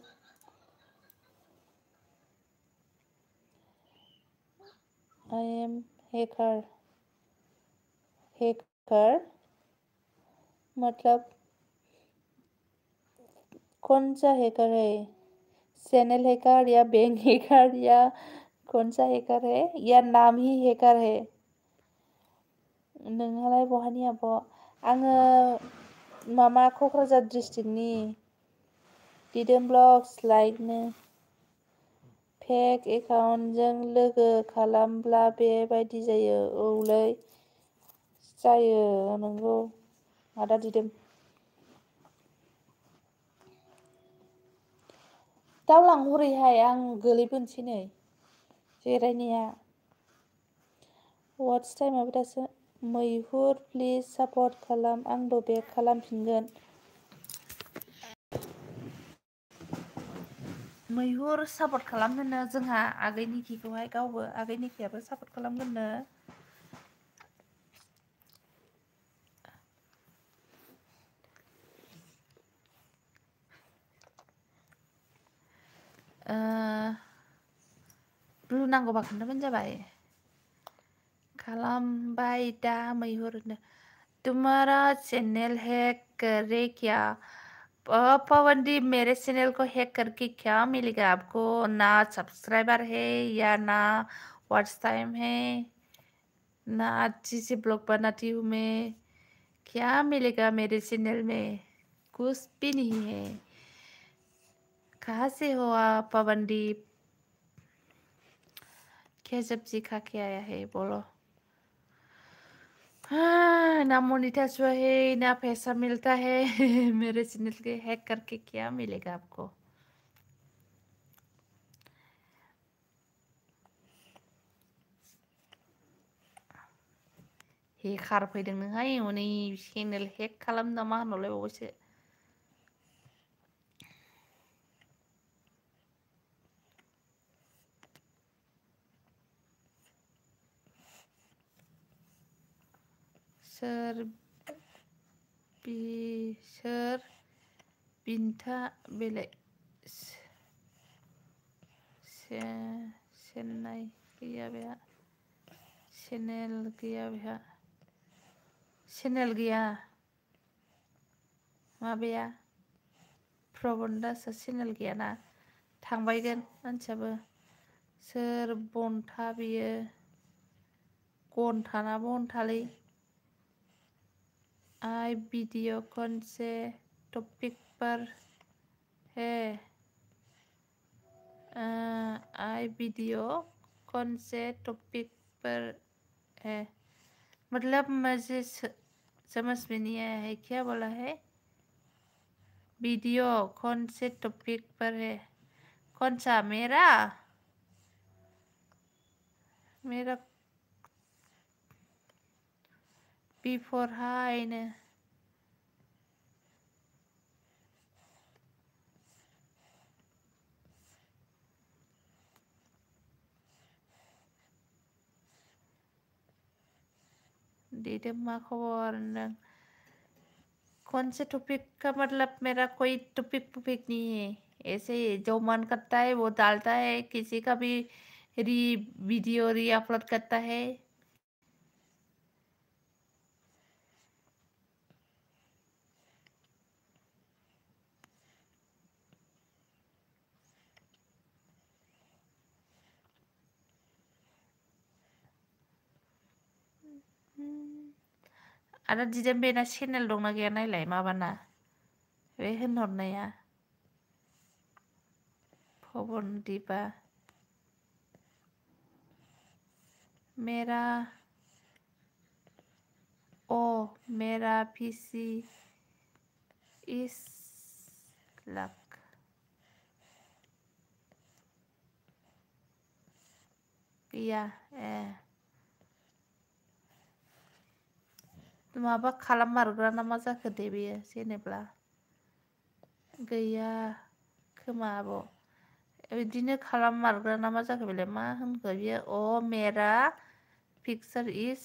आई एम हैकर मतलब कौन सा हैकर है चैनल हैकर या बैंक हैकर या कौन सा हैकर है या नाम ही हैकर है नोंहालाय बहानि आब' आङो मामा क'क्राझार डिस्ट्रिक्टनि दिदोम ब्लग्स लाइकनो फेक एकाउन्टजों लोगो खालामब्ला बेबायदि जायो औलै जायो नंगौ आदा दिदोम दावलां हरैहाय आं गोलैबोनोसै नै जिरायनाया वाट्स टाइमाबो दासो मैहुर प्लिज सापर्ट खालाम आंबो बेक खालामफिनगोन मैहुर सापर्ट खालामगोननो जोंहा आगैनिखिखौहाय गावबो आगैनिखियाबो सापर्ट खालामगोननो ब्लु नांगौबा खोन्थाबानो जाबाय खालामबाय दा मैहुरनो तुम्हारा चैनल हैक करे क्या पवनदीप मेरे चैनल को हैक करके क्या मिलेगा आपको ना सब्सक्राइबर है या ना वॉच टाइम है ना अच्छी से ब्लॉग बनाती हूँ मैं क्या मिलेगा मेरे चैनल में कुछ भी नहीं है कहाँ से हो आप पवनदीप क्या सब्जी खा के आया है बोलो ना मोनेटाइज हुआ है ना पैसा मिलता है मेरे चैनल के हैक करके क्या मिलेगा आपको हेकार फैदों नोंहाय हनै चेनेल हेक खालाम ना मा होनहरलायबावबायसो सोर बिन्था बेलाय चेन्नाइ गैया बेहा चेनेल गैया बेहा चेनेल गैया माबाया प्रबन्दासआ चेनेल गैयाना थांबायगोन मानसियाबो सोर बनथा बियो गन्था ना बनथालै आई वीडियो कौन से टॉपिक पर है आई वीडियो कौन से टॉपिक पर है मतलब मुझे समझ में नहीं आया है क्या बोला है वीडियो कौन से टॉपिक पर है कौन सा मेरा बिफोर हाय ने दीदी मा खबर कौन से टॉपिक का मतलब मेरा कोई टॉपिक नहीं है ऐसे जो मन करता है वो डालता है किसी का भी वीडियो री अपलोड करता है आदा दिदोम बेना चेनेल दंना गैया नायलाय माबाना बे होनहरनाया पवनदीपा मेरा ओ मेरा पीसी इज लक गैया माबा खालाममारग्रा ना मा जाखो दे बेयो जेनेब्ला गैया खोमा आब' बिदिनो खालाममारग्रा ना मा जाखो बेलाय मा होनखो बियो मेरा पिक्चार इज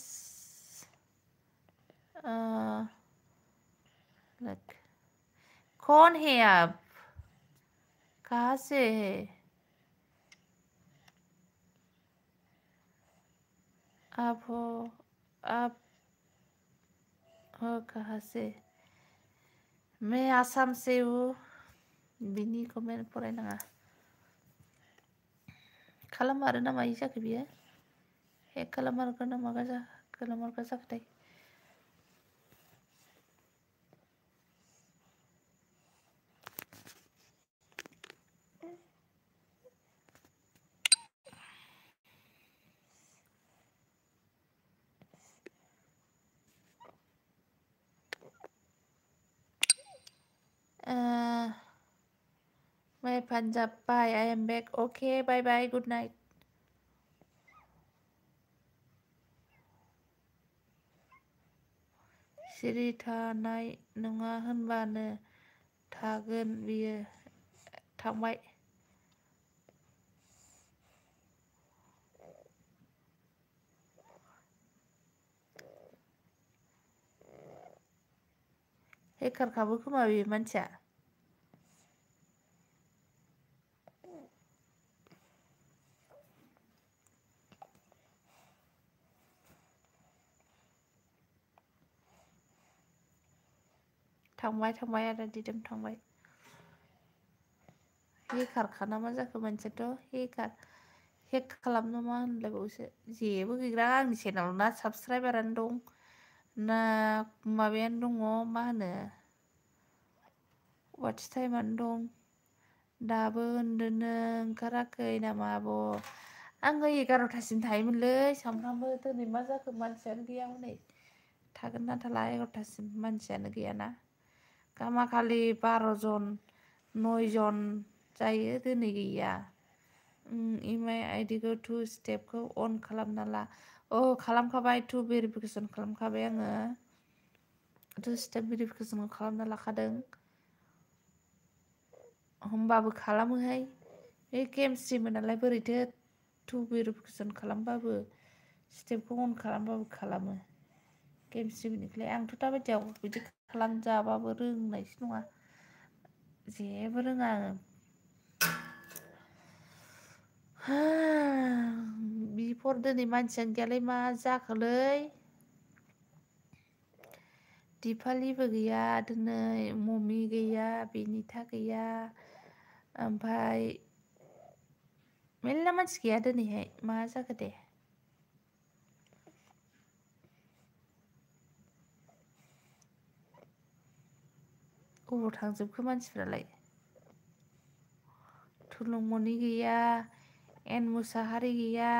लक कौन है आप कहाँ से है आप हो कहाँ से मैं आसाम से हूँ बिनि कमेन्ट फरायनाङा खालाममारो ना मायो जाखो बियो हेक खालाममारग्रा ना मागा खालाममारग्रा जाखोथाय मैं Punjab bye I am back okay bye bye good night सिरि थानाय नङा होनबानो थागोन बियो थांबाय हेकारखाबो खोमा बे मानसिया थांबाय आरो दिदोम थांबाय हेकारखाना मा जाखो मानसियाथ' हेक खालामनो मा होनलायबावसो जेबो गैग्रा आंनि चेनेलाव ना साबसक्राइबारानो दं ना माबायानो दङ मा होनो वाच टाइमानो दं दाबो उन्दुनो ओंखाराखै नामा आब' आङो 11थासिम थायोमोनलै सामफ्रामबो दिनै मा जाखो मानसियानो गैया हनै थागोन ना थाला 11थासिम मानसियानो गैयाना गामाखालि 12 जन 9 जन जायो दिनै गैया इमाइ आइडिखौ 2 स्टेपखौ अन खालामना ला खालामखाबाय 2 भेरिफिकेसन खालामखाबाय आङो 2 स्टेप भेरिफिकेसनखौ खालामना लाखादों होमबाबो खालामोहाय बे केमस्ट्रिमोन नालाय बोरैथो 2 भेरिफिकेसन खालामबाबो स्टेपखौ अन खालामबाबो खालामो केमस्ट्रिनिखौलाय आंथ' दाबायदियाव बिदि खालामजाबाबो रोंनायसो नङा जेबो रोङा आङो बिफोर दिनै मानसियानो गैयालै मा जाखोलै दिपालिबो गैया दिनै ममि गैया बेनिथा गैया ओमफ्राय मेरला मानसि गैया दिनैहाय मा जाखो दे अबाव थांजोबखो मानसिफ्रालाय थुलुंमनि गैया एन मुसाहारि गैया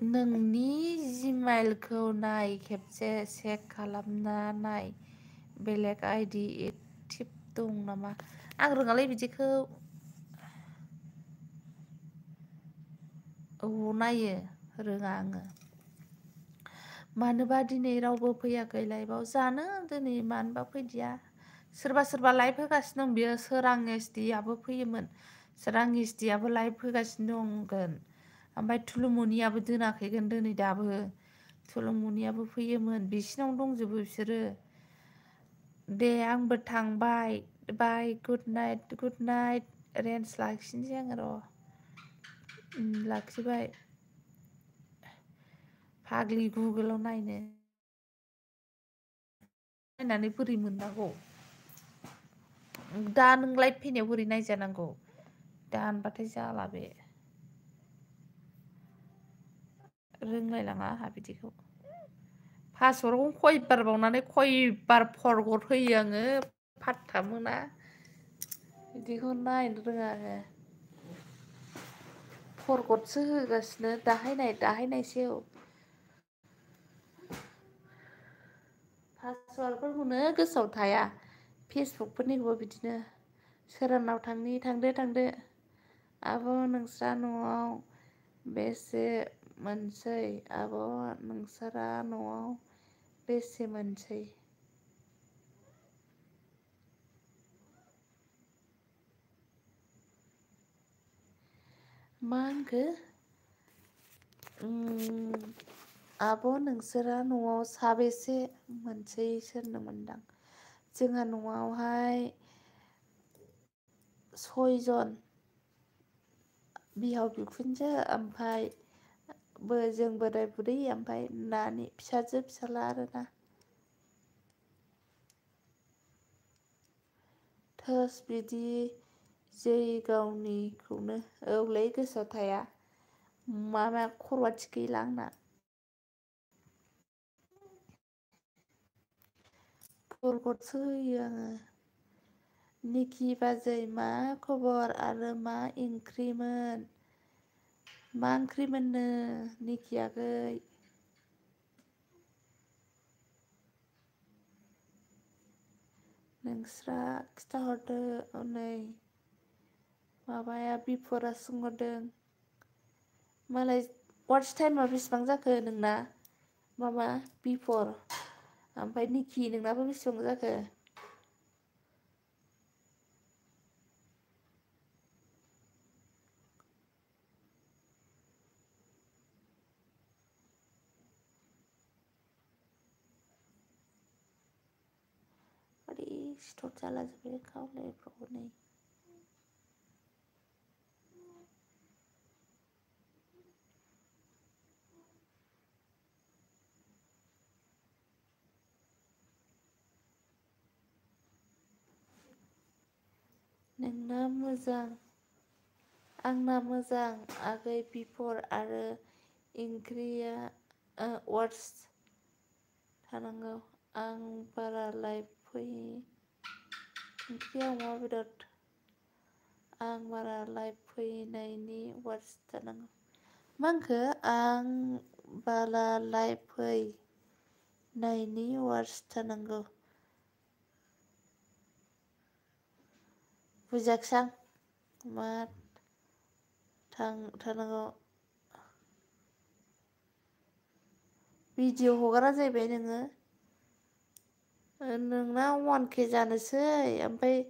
नोंनि जिमेइलखौ नाय खेबसे चेक खालामना नाय बेलेग आइडि एक्टिभ दं नामा आं रोङालै बिदिखौ नायो रोङा आङो मानोबा दिनै रावबो फैयाखै लाइभआव जानो दिनै मानोबा फैदिया सोरबा लाइभ होगासिनो दं बियो सोरां एसडिआबो फैयोमोन सोरां एसडिआबो लाइभ होगासिनो दंगोन ओमफ्राय थुलुमनियाबो दोनाखैगोन दिनै दाबो थुलुमनियाबो फैयोमोन बिसिनावनो दंजोबो बिसोरो दे आंबो थांबाय बाय गुड नाइट रेन्ज लाखिनोसै आङो र' लाखिबाय फाग्लि गुगोलाव नायनानै बोरै मोननांगौ दा नों लाइभ फैनायाव बोरै नायजानांगौ दानबाथाय जाला बे रोंलायलाङा आंहा बिदिखौ पासवर्डखौ खयबार बावनानै खयबार फरवर्ड होयो आङो फात्ता मोना बिदिखौ नायनो रोङा आङो फरवर्डसो होगासिनो दाहायनायसै औ पासवर्डफोरखौनो गोसोआव थाया फेसबुकफोरनिखौबो बिदिनो सोरनाव थांदो आब' नोंस्रा न'आव बेसे मोनसै आब' नोंसोरा न'आव बेसे मोनसै मा होनखो आब' नोंसोरा न'आव साबेसे मोनसै सोरनो मोनदां जोंहा न'आवहाय 6 जन बिहाव बिखुनजो ओमफ्राय जों बोराय बुरै ओमफ्राय नानि फिसाजो फिसाला आरोना थोस बिदि जै गावनिखौनो औलै गोसोआव थाया मा खर'आ थिग गैला आंना फरवर्डसो होयो आङो निखि बाजै मा खबर आरो मा ओंख्रिमोननो निखि आगै नोंस्रा खिथाहरदो हनै माबाया बिफरा सोंहरदों मालाय वाट्स टाइमा बेसेबां जाखो नोंना माबा बिफर ओमफ्राय निखि नोंनाबो बेसेबां जाखो ओरै सिथर जालाजोब्बाय खावलायफ्रावबो नै नोंना मोजां आंना मोजां आगै बिफर आरो ओंख्रिया वाट्स थानांगौ आं बारा लाइभ ओंख्रिया अमा बेदर आं बारा लाइभ फैनायनि वाट्स थानांगौ मा होनखो आं बाला लाइभ फैनायनि वाट्स थानांगौ बुजियाखिसै आं मा थानांगौ भिडिअ हगारा जाहैबाय नोङो नोंना 1K जानोसै ओमफ्राय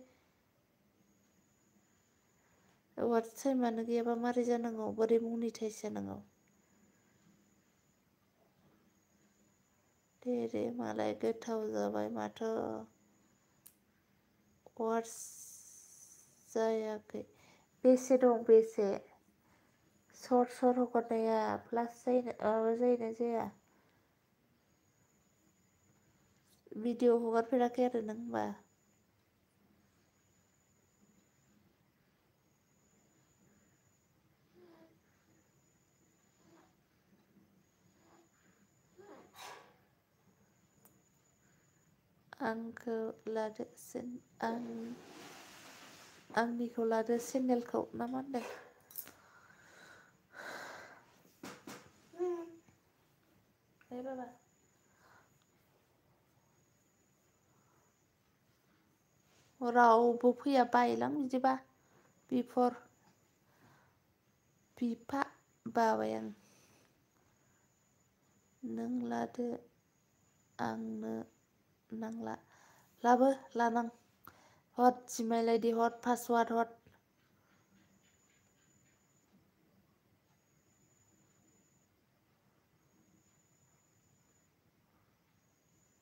वाट्स टाइमानो गैयाबा मारै जानांगौ बोरै मनिटाइज जानांगौ दे मालाय गोथाव जाबाय माथो वाट्स जायाखै बेसे दं बेसे सर्ट हगारनाया प्लास जायोना जाया भिडिअ हगारफेराखै आरो नों होमबा आंनिखौ लादो चेनेलखौ ना मा होनदों बाबा रावबो फैया बायोलां बिदिबा बिफा बाबाय आं नों लादो आंनो नांला लानां हर जिमेल आइडि हर पासवार्ड हर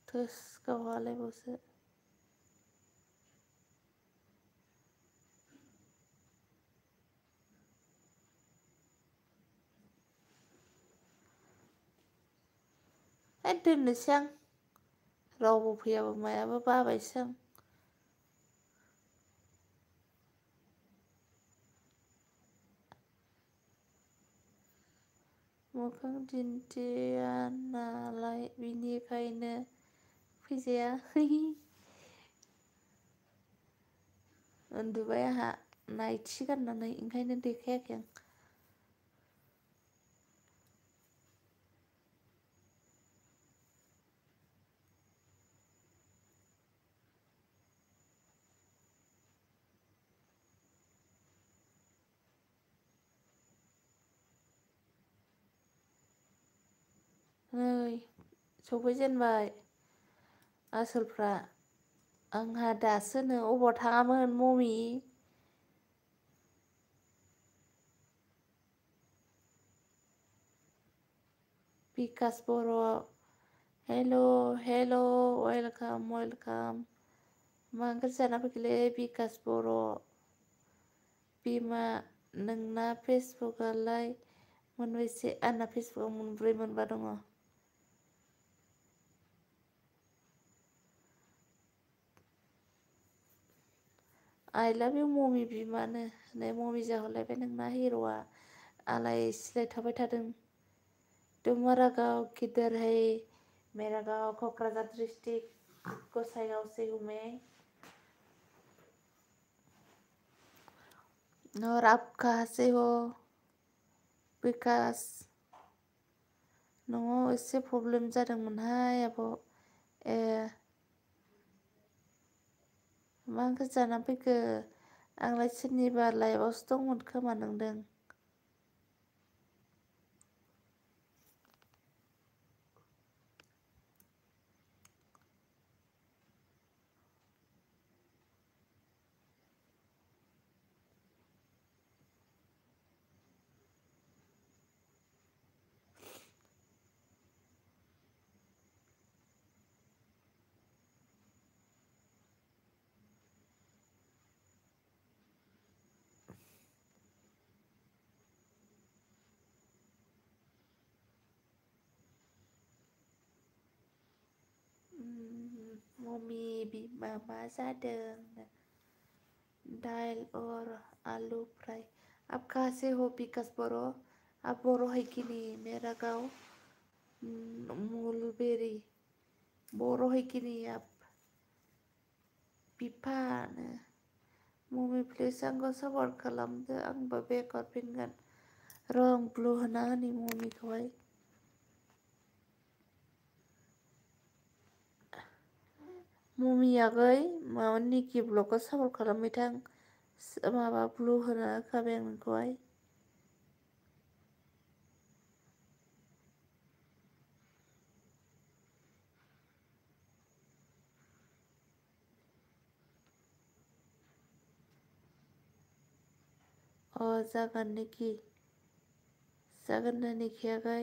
थोस गावहालायबावसो दोननोसै आं रावबो फैयाबो मायाबो बाबायसो आं मोखां दिन्थिया नालाय बिनिखायनो फैजाया उन्दुबाय आंहा नाइटि गाननानै ओंखायनो देखायाखै आं नै सफैजेनबाय आसोलफ्रा आंहा दासो नो अबाव थाङामोन ममि बिकास बर' हेल' वेलकाम मा ओंख्रि जाना फैखोलै बिकास बर' बिमा नोंना फेसबुकआलाय मोनबेसे आंना फेसबुकआव मोनब्रै मोनबा दङ I love you ममि बिमानो नै ममि जाहरलायबाय नोंना हिर'आ आलाय सिलाय थाबाय थादों तुम्हारा गाँव किधर है मेरा गाँव क'क्राझार डिस्ट्रिक्ट गोसाईगांव से हूँ मैं और आप कहाँ से हो विकास न'आव एसे प्रब्लेम जादोंमोनहाय आब' ए मा ओंख्रि जाना फैखो आंलाय सोरनिबा लाइफआवसो दंमोन खोमा नंदों ममि बिमा मा जादों दाल और आलू फ्राई आप कहाँ से हो विकास बरो आप बरो है कि नहीं मेरा गाँव मूलबेरी बरो है कि नहीं आप बिफानो ममि प्लिज आंखौ सापर्ट खालामदो आंबो बेक हरफिनगोन र' आं ब्लु होना होनि ममिखौहाय ममि आगै माबा निकि ब्लगखौ सापर्ट खालामबाय थां माबा ब्लु होना होखाबाय आं नोंखौहाय अ जागोन निकि जागोन ना निकि आगै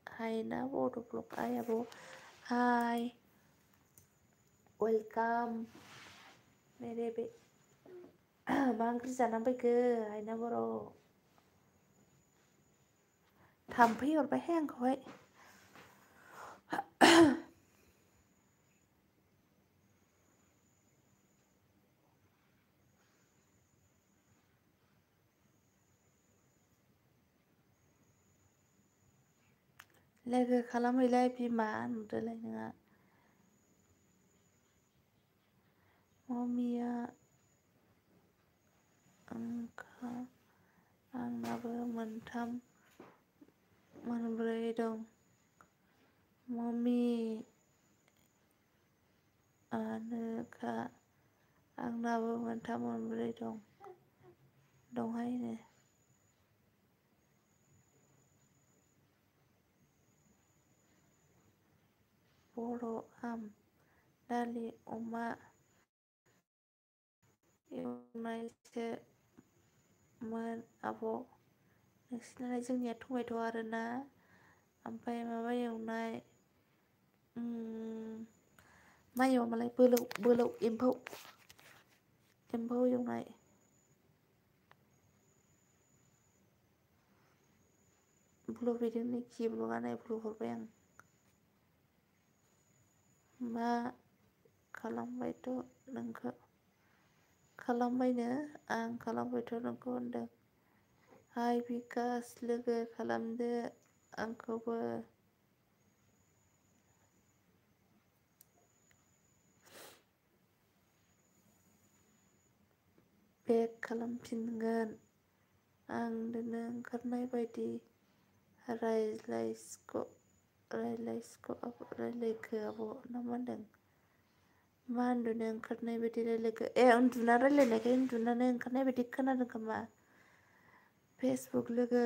हाय ना बड' ब्लग हाय आब' हाय वेलकाम मेरे बे मा ओंख्रि जाना फैखो आइना बर' थाम्फै अरबायहाय आंखौहाय लोगो खालामहैलाय बिमा नुदोलाय नोंहा ममिया आंनाबो मोनथाम मोनब्रै दं ममि आनोखा आंनाबो मोनथाम मोनब्रै दंहायनो बर' आम दालि अमा एवनायसोमोन आब' नोंसिनालाय जोंनिया टमेट' आरोना ओमफ्राय माबा एवनाय मा एवोमोनलाय बोलौ एम्फौ एवनाय ब्लु बिदिनो खि ब्लु गानाय ब्लु हरबाय आं मा खालामबायथ' नोंखौ खालामबायनो आं खालामबायथ' नोंखौ होनदों हाय बिकास लोगो खालामदो आंखौबो बेक खालामफिनगोन आं दोनो ओंखारनाय बायदि रायलायखो आब' ना मा होनदों मा उन्दुनो ओंखारनाय बायदि रायलायखो उन्दुना रायलायनायखाय उन्दुनानै ओंखारनाय बायदि खोनादों खोमा फेसबुक लोगो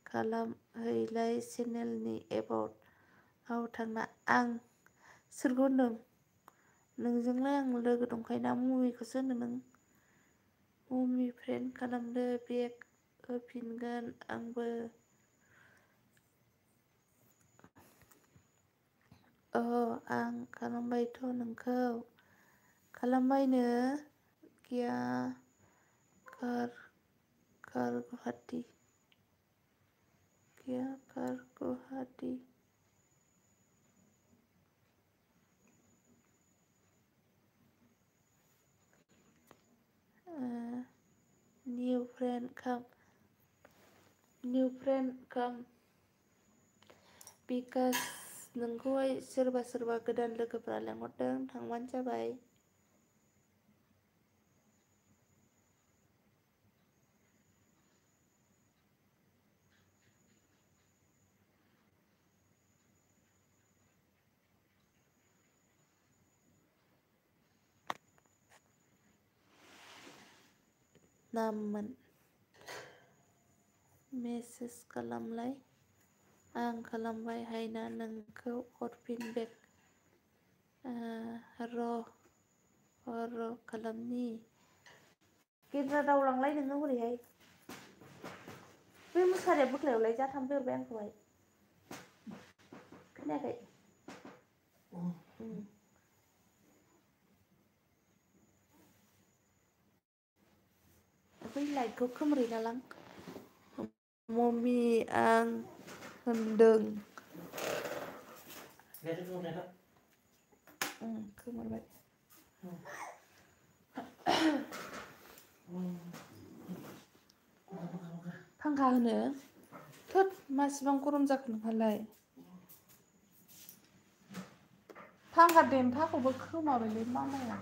खालामहैलाय चेनेलनि एबाउट आव थांना आं सोरखौ होनदों नोंजोंलाय आं लोगो दंखायोना मुमिखौसो होनो नों मुमि फ्रेन्ड खालामदो बेक होफिनगोन आंबो आं खालामबायथ' नोंखौ खालामबायनो गिया कार गुवाहाटी निउ फ्रेन्ड काम बिकास नोंखौहाय सोरबा गोदान लोगोफ्रा लेंहरदों थांबानो जाबाय नाममोन मेसेज खालामलाय आं खालामबाय हायना नोंखौ हरफिन बेक र' खालामनि गेन्द्रा दावलांलाय नोङो हरैहाय बे मुसारिया बोख्लायावलाय जा थाम्फै अरबाय आंखौहाय खोनायाखै बै लाइटखौ खोमोरहैना लां मम्मी आं होनदों खोमोरबाय फांखा होनो थोद मासिबां गरम जाखो नोंहालाय फांखा देन्थाखौबो खोमाबायलै मामाया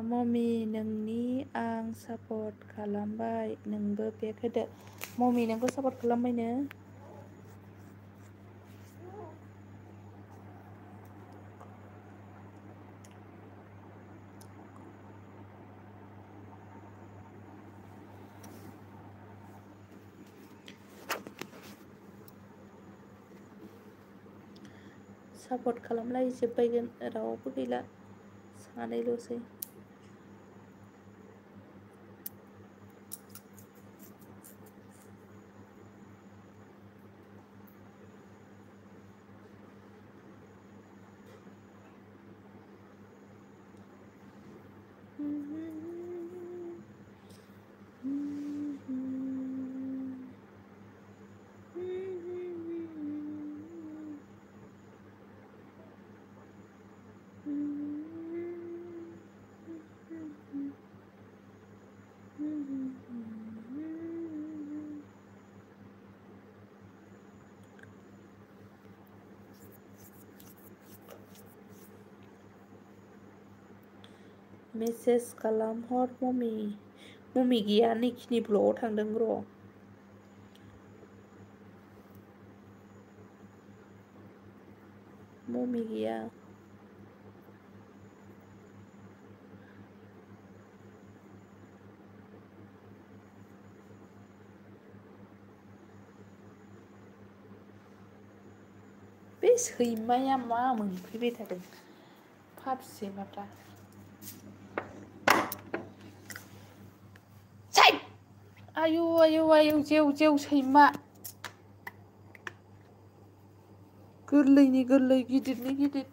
मम्मी नोंनि आं सापर्ट खालामबाय नोंबो बेक होदो मम्मी नोंखौ सापर्ट खालामबायनो सापर्ट खालामलाय जोब्बायगोन रावबो गैला सानैल'सै मेसेज खालामहर मम्मी गैया नै खिनि ब्लकआव थांदों र' मम्मी गैया बे सैमाया मा मोनफैबाय थादों फाफि सैमाफ्रा आयौ जेव सैमा गोरलैनि गोरलै गिदिरनि गिदिर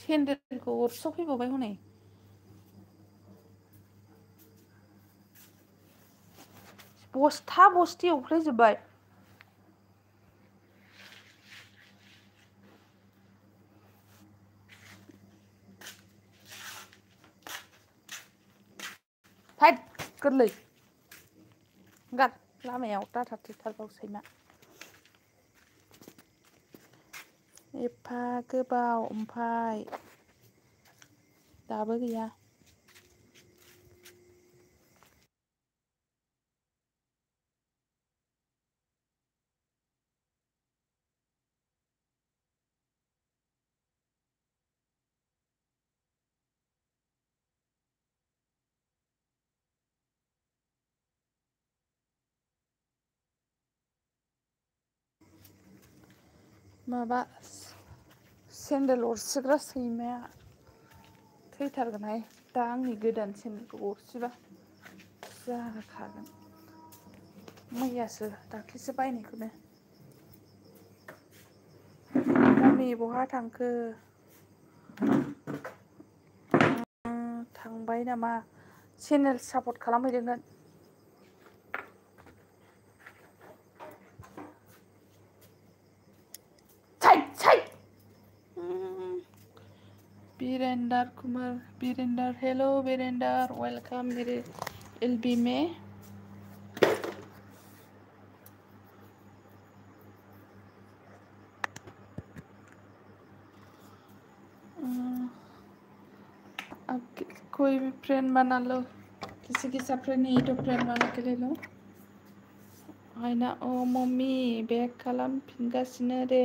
सेन्देलखौ अरस'फैबावबाय हनै बस्था बस्थि एवफ्लेजोब्बाय फाइद गोरलै गार लामायाव दाथा थैथारबाव सैमा एफा गोबाव ओमफाय दाबो गैया माबा सेन्देल अरसिग्रा सैमाया थैथारगोनहाय दा आंनि गोदान सेन्देलखौ अरसिबा जाखागोन मैयासो दाख्लैसो बायनायखौनो मम्मी बहा थांखो थांबाय नामा चेनेल सापर्ट खालामहैदोंमोन बीरेंद्र कुमार बीरेंद्र हेलो बीरेंद्र वेलकम मेरे एलबी में अब कोई भी फ्रेंड बना लो किसी के साथ फ्रेंड नहीं तो फ्रेंड बना के ले लो आयना ओ मम्मी बेक खालामफिनगासिनो दे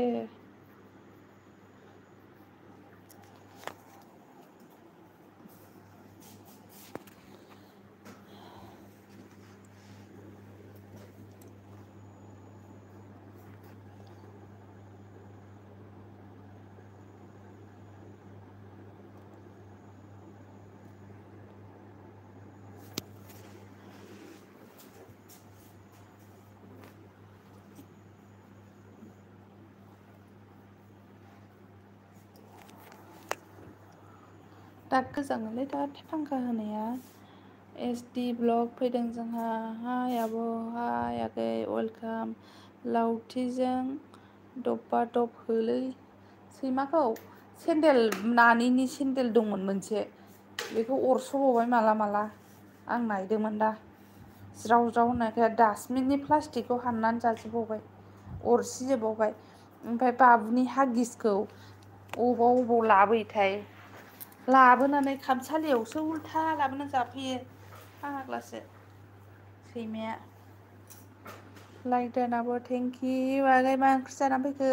दा गोजाङोलै दा फांखा होनाया एसडि ब्लग फैदों जोंहा हाय आब' हाय आगै वेलकाम लावथिजों दबा दब होलै सैमाखौ सेन्देल नानिनि सेन्देल दंमोन मोनसे बेखौ अरस'बावबाय माला माला आं नायदोंमोन दा ज्राव ज्राव होननायखाय डास्टबिननि प्लास्टिकखौ हाननानै जाजोबबावबाय अरसिजोबबावबाय ओमफ्राय बाबुनि हागिसखौ अबाव लाबोयोथाय लाबोनानै खामसालियावसो उल्था लाबोनानै जाफैयो फाग्लासो सैमाया लाइक दानाबो थेंकिउ आगै मा ओंख्रि जानानै फैखो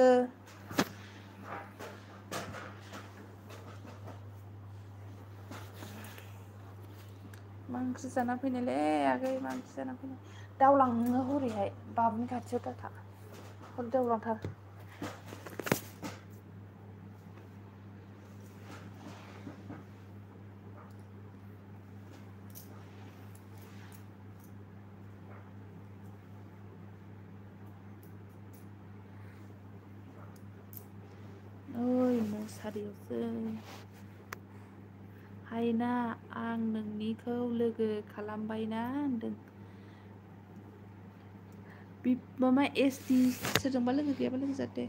मा ओंख्रि जाना फैनायलै आगै मा ओंख्रि जाना फैनाय दावलाङो हरैहाय बाबुनि खाथियाव दाथा हर दावलांथार ओइ मुसारियावसो हायना आं नोंनिखौ लोगो खालामबायना होनदों मामा एसडि सोरजोंबा लोगो गैयाबा लोगो जादे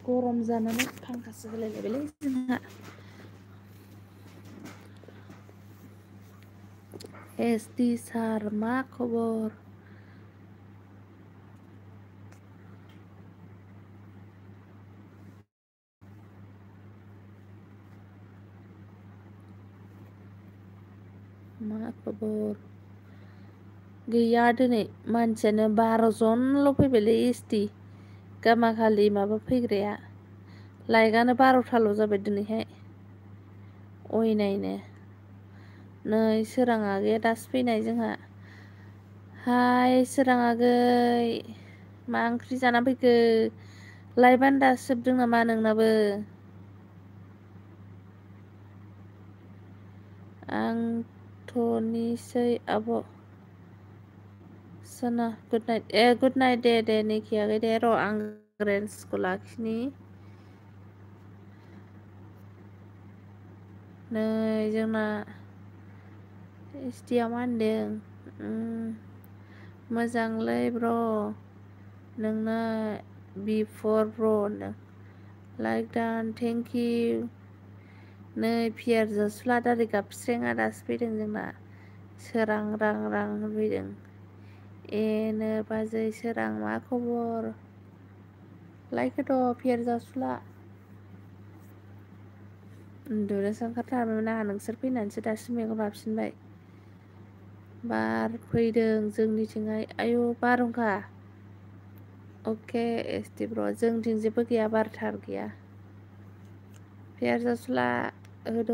गरम जानानै फांखासो होलायलायबायलै जोंहा एसडि सार मा खबर मा खबर गैया दिनै मानसियानो 12 जनल' फैबायलै एसडि गामाखालि माबा फैग्राया लाइकआनो 12थाल' जाबाय दिनैहाय अयनायनो नै सोरां आगैया दासो फैनाय जोंहा हाय सोरां आगै मा ओंख्रि जाना फैखो लाइभआनो दासो जोबदों नामा नोंनाबो दोनथ'निसै आब' सना गुड नाइट गुड नाइट दे निखियाखै दे र' आं रेन्सखौ लाखिनि नै जोंना एसटिया मा होनदों मोजांलै ब्र' नोंना बिफर ब्र' होनदों लाइक डान थेंक इउ नै पियार जसुला दारि गाबस्रेङा दासो फैदों जोंना सोरां रां रां फैदों नो बाजै सोरां मा खबर लाइक होद' पियार जसुला उन्दुनोसो ओंखारथारबायमोन आंहा नोंसोर फैनानैसो दासो मेगन हाबफिनबाय बार फैदों जोंनिथिंहाय आयु बारहुंखा अके एसटि ब्र' जोंथिं जेबो गैया बारथार गैया पियार जसुला होद'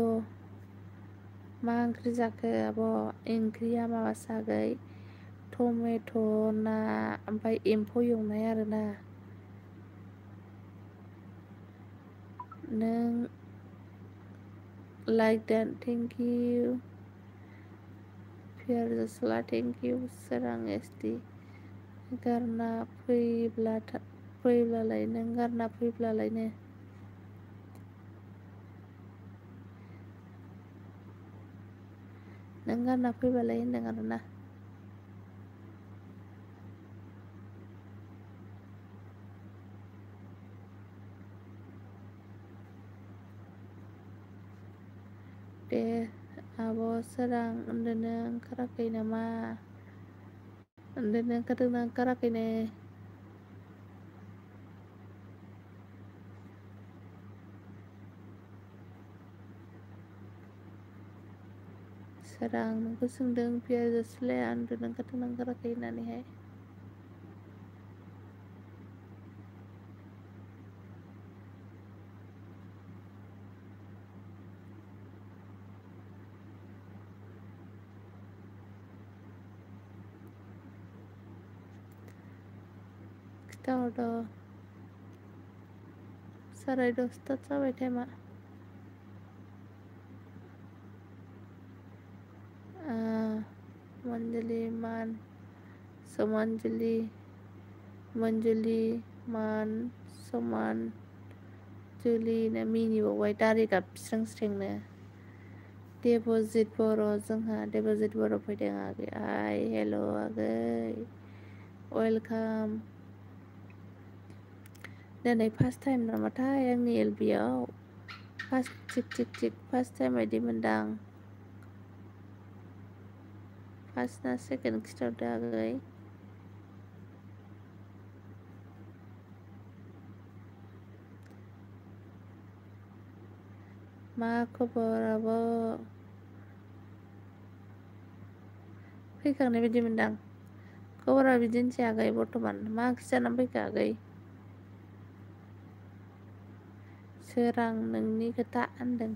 मा ओंख्रि जाखो आब' ओंख्रिया माबासो आगै टमेट' ना ओमफ्राय एम्फौ एवनाय आरोना नों लाइक देट थेंक इउ पियार जसुला थेंक इउ सोरां एसटि गारना फैब्लालाय नों गारना फैब्लालायनो नों गारना फैबालाय होनदों आरोना दे आब' सोरां उन्दुनो ओंखाराखै नामा उन्दुनो ओंखारदोंना ओंखाराखैनो सोरां नोंखौ सोंदों पियार जसुलाया उन्दुनो ओंखारदोंना ओंखाराखै होननानैहाय खिथाहरद' 10:30 जाबाय टाइमा मंजुलि मान मंजुलि मान समान जुलिनो मिनिबावबाय दारि गाबस्रेंनो देबजित बर' जोंहा देबजित बर' फैदों आगै हाय हेल' आगै वेलकाम दिनै फार्स्ट टाइम नामाथाय आंनि एलबियाव फार्स्ट टाइम बायदि मोनदां फार्स्ट ना सेकेन्ड खिथाहरदो आगै मा खबर आब' फैखांनाय बायदि मोनदां खबरा बिदिनोसै आगै बर्थमान मा ओंख्रि जानानै फैखो आगै सोरां नोंनि खोथा होनदों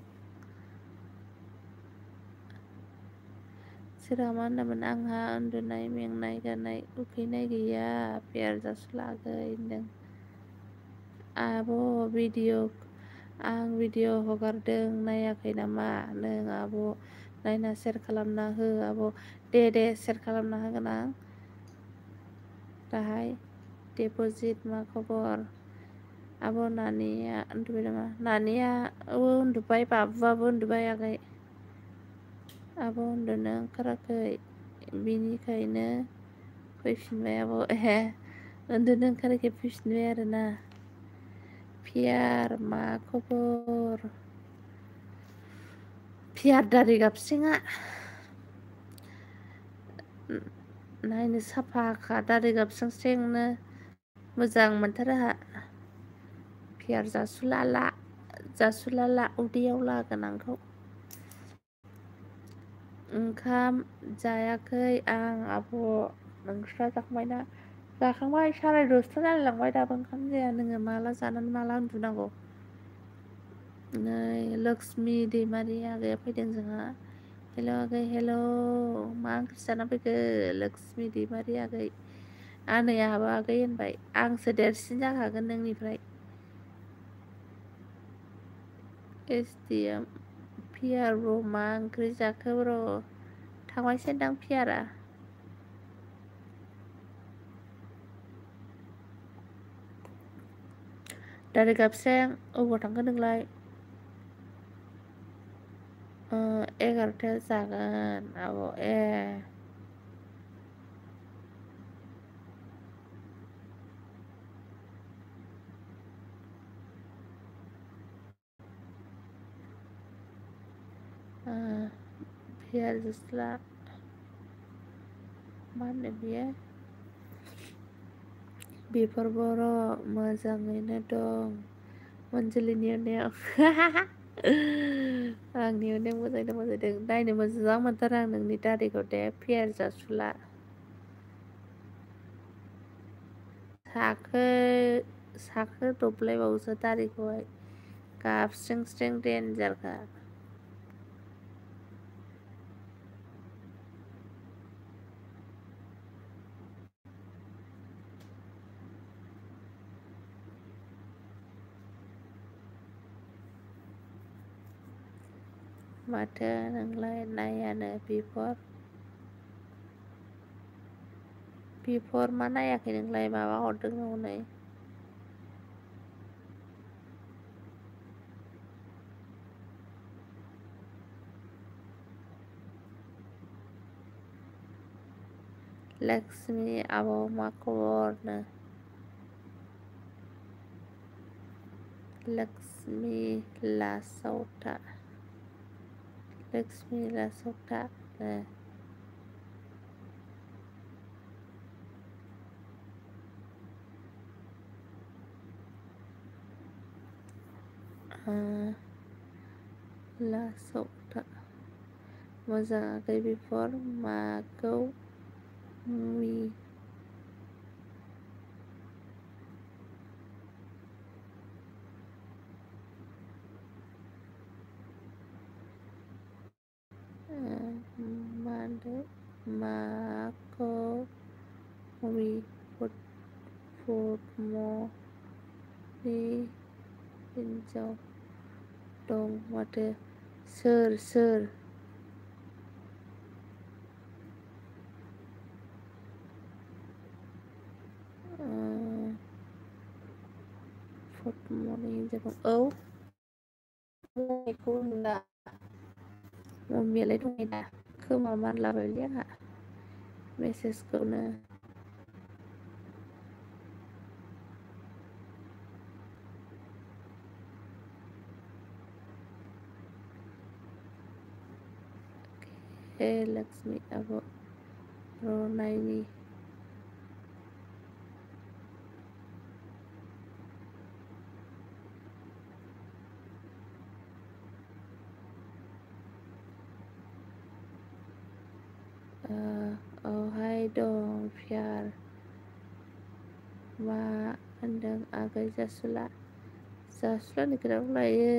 सोरां मा होनदोंमोन आंहा उन्दुनाय मेंनाय गानाय उखैनाय गैया पियार जसुला आगै होनदों आब' आं भिडिअ हगारदों नायाखै नामा नों आब' नायना सेयार खालामना हो आब' दे सेयार खालामना होगोन आं दाहाय देपजिट मा खबर आब' नानिया उन्दुबाय नामा नानिया उन्दुबाय बाबुआबो उन्दुबाय आगै आब' उन्दुनो ओंखाराखै बिनिखायनो फैफिनबाय आब' उन्दुनो ओंखाराखै फैफिनबाय आरोना पियार मा खबर पियार दारि गाबस्रेङा नायनो साफाखा दारि गाबस्रेंनो मोजां मोनथारो आंहा पियार जासुला ला उदैयाव लागोन आंखौ ओंखाम जायाखै आं आब' नोंस्रा जाखांबायना जाखांबाय 10:30 जालायलांबाय दाबो ओंखाम जाया नोङो माला जानानै माला उन्दुनांगौ नै लक्ष्मि दैमारि आगैया फैदों जोंहा हेल' आगै हेल' मा ओंख्रि जाना फैखो लक्ष्मि दैमारि आगै नै आंहाबो आगै होनबाय आंसो देरसिन जाखागोन नोंनिफ्राय एसडिएम पियार ब्र' मा ओंख्रि जाखो ब्र' थांबायसोदां पियारा दारि गाबस्रें अबाव थांखो नोंलाय 11:00 जागोन आब' पियार जुस्ला मा होनो बियो बिफोर बर' मोजाङैनो दं अनजलिनि उन्दैयाव आंनि उन्दै मोजाङैनो मोजांदों नायनो मोजां मोनथारो आं नोंनि दारिखौ दे पियार जासुला साखो दब्लायबावोसो दारिखौहाय गाबस्रें स्रें देनजारखा माथो नोंलाय नायानो बिफर मा नायाखै नोंलाय माबा हरदों हनै लक्ष्मी आब' मा खबरनो लक्ष्मी लासौथा लासौथा मोजाङाखै बिफर माखौ मुइ मादो माखौ मुइ फुटमनि हिन्जाव दं माथो सोर फुटमनि हिन्जाव दं मम्मिखौ नुला मम्मियालाय दंना खोमा मानलाबायलै आंहा मेसेजखौनो लक्ष्मी आब' रनायनि अहाय दं पियार मा होनदों आगै जासुलानि खोथा बुंलायो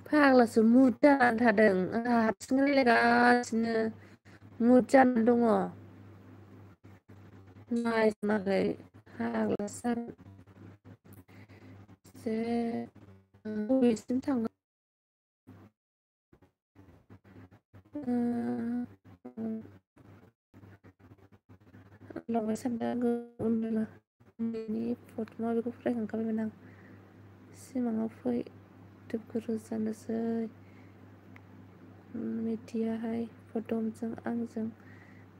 फाग्लासो मुद जानानै थादों आंहा हारसिं रायलायगासिनो मुद जानानै दङ नायसनाखै फाग्लासो बबेसिम थाङो उन्दुलांबाय सानदों उन्दुला उन्दैनि फट'मा बेखौ फरायखांखाबायमोन आं सिमाङाव फै दुखु जानोसै मिथियाहाय फटमजों आंजों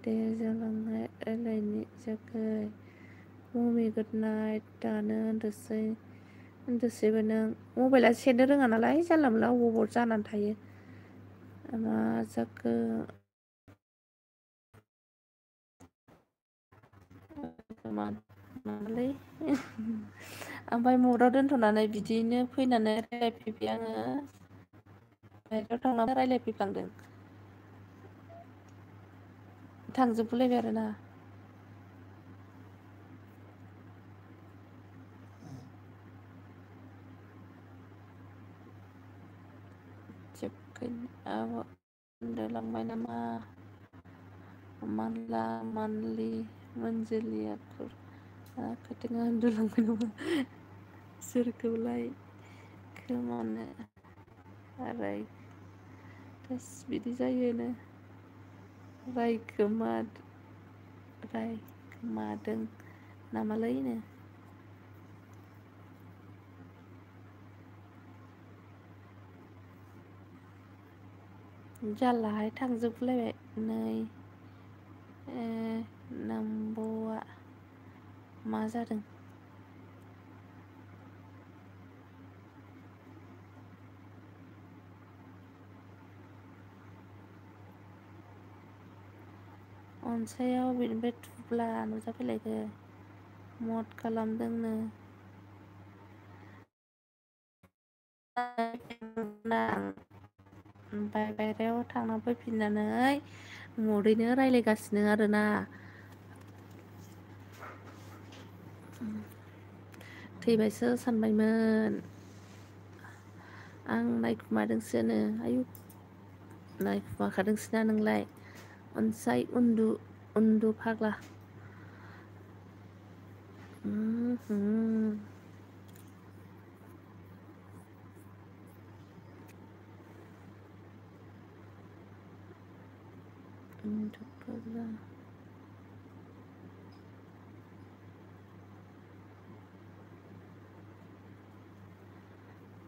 दे जालांनाय रायलायनि जाखै ममि गुड नाइट दानो उन्दुसैबो नों मबाइला सेरनो रोङा नालाय जानला मोनला अबाव जानानै थायो मा जाखो मालै ओमफ्राय मुदाव दोनथ'नानै बिदिनो फैनानै रायलायफैबाय आङो बायहेरायाव थांनानै रायलायफैफ्लांदों थांजोबगुलायबाय आरोना जोबखैनो आब' उन्दुलांबाय नामा मानला मानलि मोनजोलिया खोथाया उन्दुलांबाय नामा सोरखौलाय खोमानो बिदि जायोनो रायखोमादों नामालैनो जारलाहाय थांजोबलायबाय नै नाम्ब'आ मा जादों अनसायाव बेनिफ्राय थुब्ला नुजाफैलायखो मद खालामदोंनो ओमफ्राय बायहेरायाव थांना फैफिननानै मदैनो रायलायगासिनो आरोना थैबायसो सानबायमोन आं नायखुमादोंसोनो आयु नायखुमाखादोंसोना नोंलाय अनसाय उन्दु फाग्ला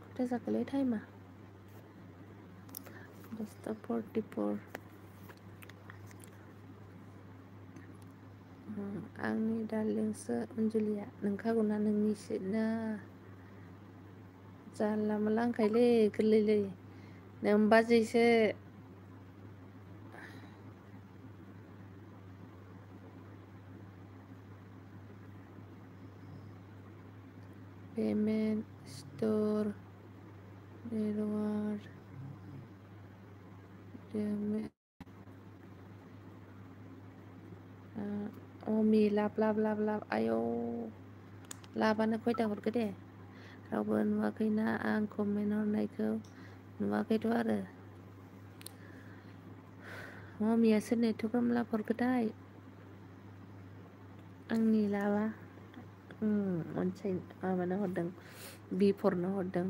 खैथा जाखोलै टाइमा 10:44 आंनि डार्लिंसो अनजुलिया नोंखागौना नोंनिसोना जानला मोनला होनखायोलै गोरलैलै नोमबाजैसो पेमेन्ट स्ट'र नेटवार्क अमि लाब आयौ लाबानो खयथा हरखो दे रावबो नुवाखैना आं कमेन्ट हरनायखौ नुवाखैथ' आरो ममिया सोरनो एथ' गाहाम लाब हरखोथाय आंनि लाबा अनसाय माबानो हरदों बिफरनो हरदों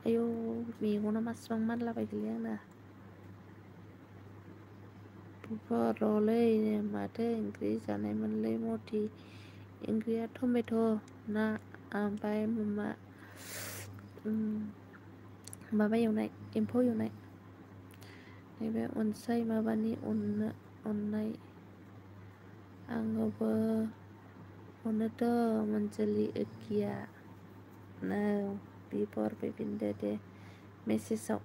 आयौ मेगना मासिबां मानलाबायखोलै आंना बर'लै माथो ओंख्रि जानायमोनलै मथि ओंख्रिया टमेट' ना ओमफ्राय माबा एवनाय एम्फौ एवनाय नैबे अनसाय माबानि अननाय आंखौबो अनोथ' मनजुलि ओकिया no बिफोर फैफिनदो दे मेसेजाव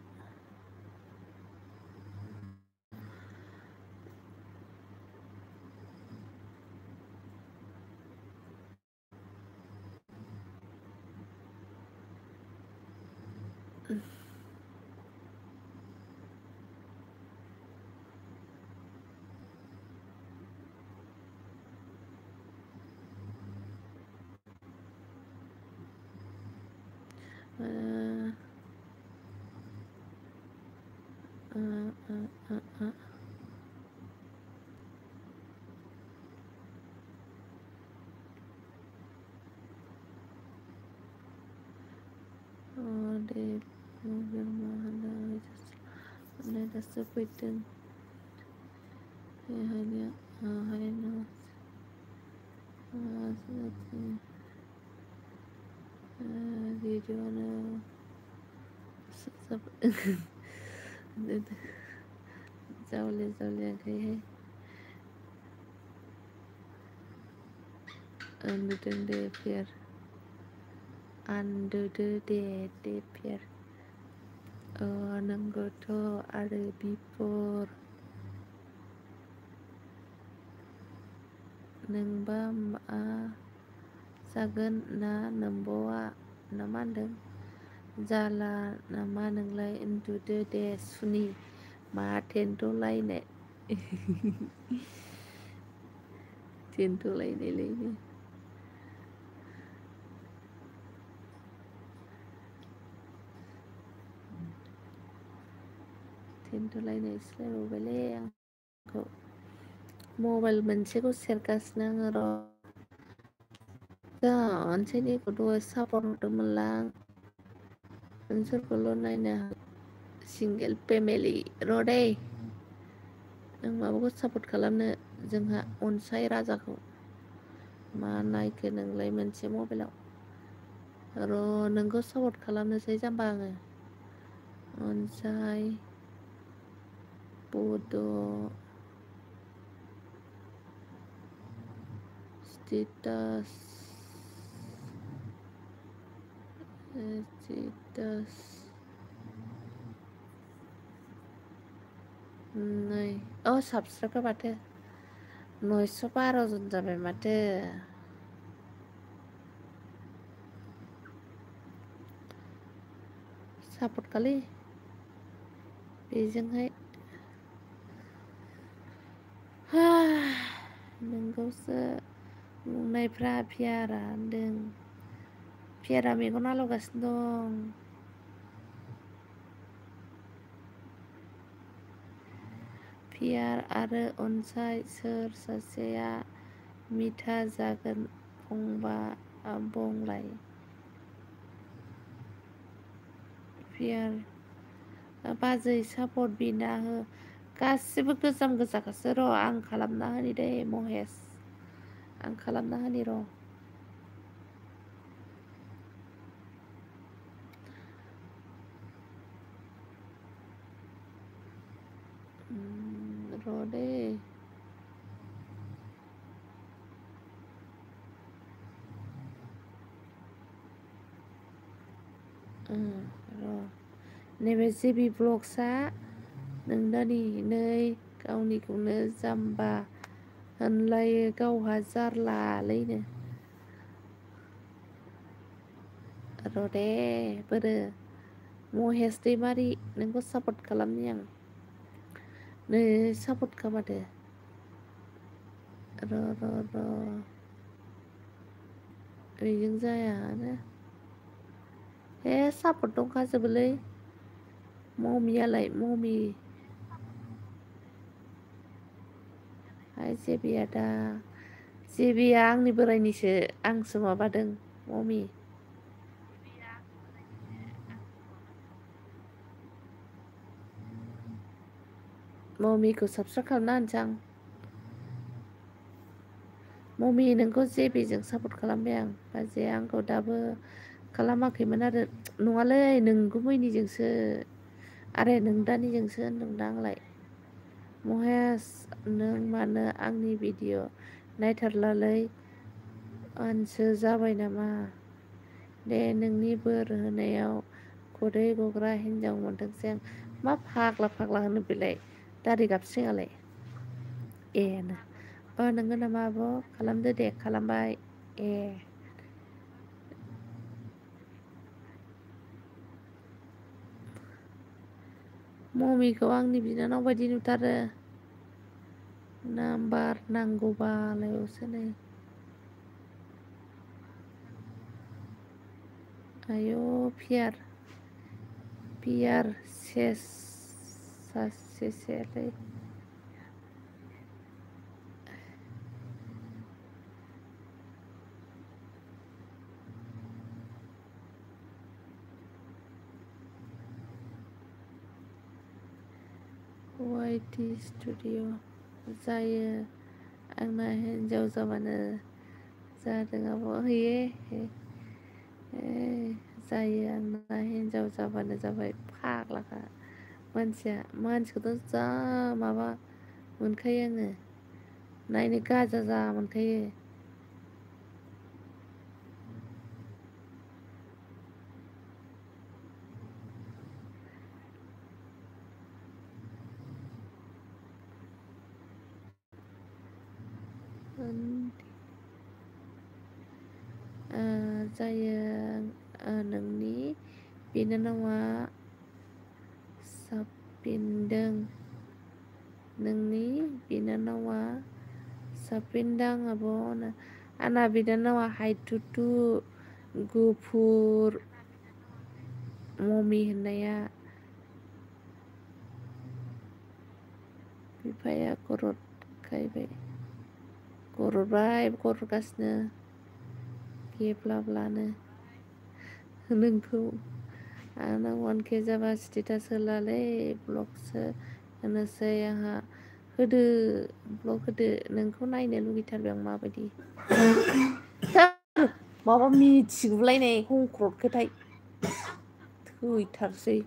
दे दासो फैदों भिडिअ'नो जावले जावलियाखैहाय उन्दुदों दे फेर आन्दुदो दे फेर नंगौथ' आरो बिफोर नोंबा मा जागोन ना नोम्ब'आ ना मा होनदों जाला नामा नोंलाय उन्दुदो दे सुनि मा थेन्थ'लायनाय थेन्थ'लायनायलायनो थेन्थ'लायनायसोलायबावबायलै आंखौ मबाइल मोनसेखौ सेरगासिनो आङो र' अनसायनिखौ दहाय सापर्ट हरदोंमोनलां नोंसोरखौल' नायनो सिंगेल फेमिलि र' दे नों माबाखौ सापर्ट खालामनो जोंहा अनसाय राजाखौ मा नायखो नोंलाय मोनसे मबाइलाव र' नोंखौ सापर्ट खालामनोसै जाम्बा आङो अनसाय बड' स्टेटास नै साबसक्राइबा माथो 912 जन जाबाय माथो सापर्ट खालै बेजोंहाय नोंखौसो नुनायफ्रा फियारा होनदों फियारा मेगन आलौगासिनो दं फियार आरो अनसाय सोर सासेया मिथा जागोन फंबा बुंलाय फियार बाजै सापर्ट बिना हो गासिबो गोजाम गोजाखासो र' आं खालामना होनि दे महेश आं खालामना होनि र' दे र' नैबे जेबि ब्लग्सआ नोंदानि नै गावनिखौनो जाम्बा होनलायो गावहा जारलालैनो र' दे बोरो महेश दैमारि नोंखौ सापर्ट खालामनि आं नै सापर्ट खालामदो र' बेजों जायानो सापर्ट दंखाजोबोलै ममियालाय ममि जेबिया दा जेबिया आंनि बोरायनिसो आंसो माबादों ममि ममिखौ साबसक्राइब खालामना होनोसै आं ममि नोंखौ जेबिजों सापर्ट खालामबाय आं बाजैया आंखौ दाबो खालामाखैमोन आरो नङालै नों गुबैनिजोंसो आरे नों दानिजोंसो होनदोंदा आंलाय महेश नों मानो आंनि भिडिअ नायथारलालै आनसो जाबाय नामा दे नोंनि बोर होनायाव खदै गग्रा हिन्जाव मोनथोंसै आं मा फाग्ला होनो बेलाय दारि गाबस्रिङालाय ए नोंगो नामा आब' खालामदो दे खालामबाय ए ममिखौ आंनि बिनानाव बायदि नुथारो नाम्बार नांगौबालायबावसो नै आयौ पियार सेस सासेसोलै वाइटि स्टुडिअ जायो आंना हिन्जाव जाबानो जादों आब' होये जायो आंना हिन्जाव जाबानो जाबाय फाग्लाखा मानसिखौथ' जा माबा मोनखायो आङो नायनो गाजा जा मोनखायो जायो नोंनि बिनानावा साबफिनदों नोंनि बिनानावा साबफिनदां आब' आंना बिनानावा हायथुथु गुफुर ममि होननाया बिफाया गरदगासिनो गेब्लाब्लानो नोंखौ आंना 1K जाबा स्टेटास होलालै ब्लगसो होनोसै आंहा होदो ब्लग होदो नोंखौ नायनो लुगैथारबाय आं माबायदि माबा मिथिगुलायनाय हंख्रदखोथाय थैथारसै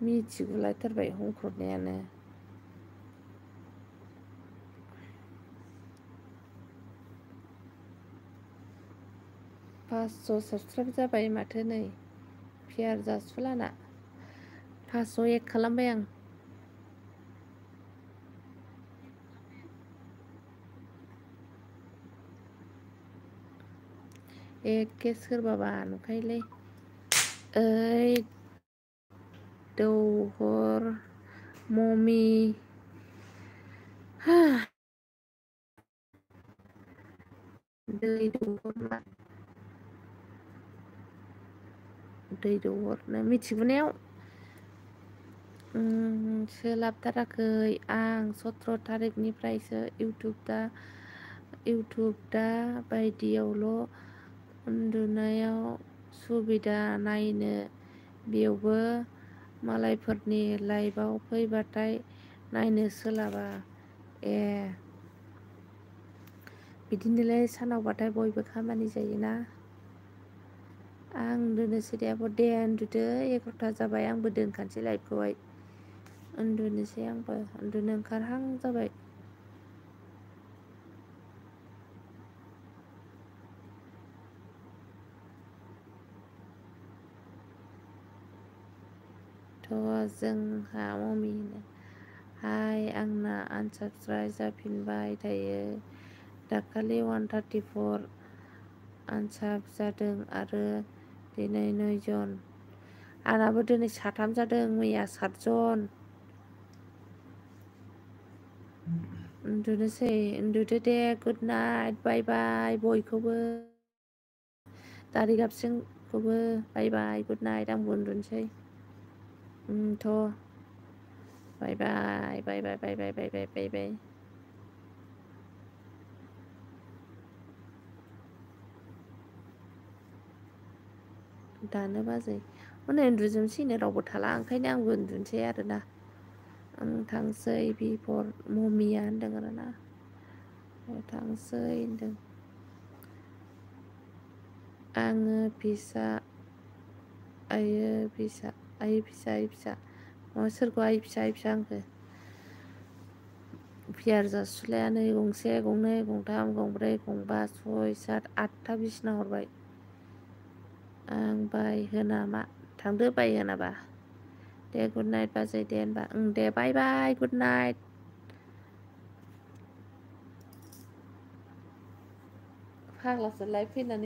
मिथिगुलायथारबाय हंख्रदनायानो 500 साबसक्राइब जाबाय माथो नै पियार जासुलाना 500 एक खालामबाय आं एखे सोरबाबा नुखायोलै ओइ दौहर ममि दै दौहरनो मिथिगुनायाव सोलाबथाराखै आं 17 थारिखनिफ्रायसो इउटुब दा बायदियावल' उन्दुनायाव सुबिदा नायनो बेयावबो मालायफोरनि लाइभआव फैबाथाय नायनो सोलाबा ए बिदिनोलाय सानावबाथाय बयबो खामानि जायोना आं उन्दुनोसै दे आब' दे उन्दुदो 11ता जाबाय आंबो दोनखानोसै लाइभखौहाय उन्दुनोसै आंबो उन्दुनो ओंखारहां जाबाय जोंहा ममिनो हाय आंना आनसाबस्क्राइब जाफिनबाय थायो दाखालि 134 आनसाब जादों आरो दिनै 9 जन आंनाबो दिनै 3 जादों मैया 7 जन उन्दुनोसै उन्दुदो दे गुड नाइट बाय बाय बयखौबो दारि गाबसिंखौबो बाय बाय गुड नाइट आंबो उन्दुनोसै थ' बाय बाय बाय बाय बाय बाय बाय बाय बाय बाय दानो बाजै हनै उन्दुजोबनोसैनो रावबो थाला ओंखायनो आंबो उन्दुनोसै आरोना आं थांसै बिफर ममिया होनदों आरोना थांसै होनदों आङो फिसा आयो फिसा सोरखौ आइ फिसा आंखो पियार जासुलाया नै गंसे गंनै गंथाम गंब्रै गंबा 6 7 8था बिसिना हरबाय आं बाय होनामा थांदो बाय होनाबा दे गुड नाइट बाजै दे होनबा दे बाय बाय गुड नाइट फाग्लासो लाइभ फैनानै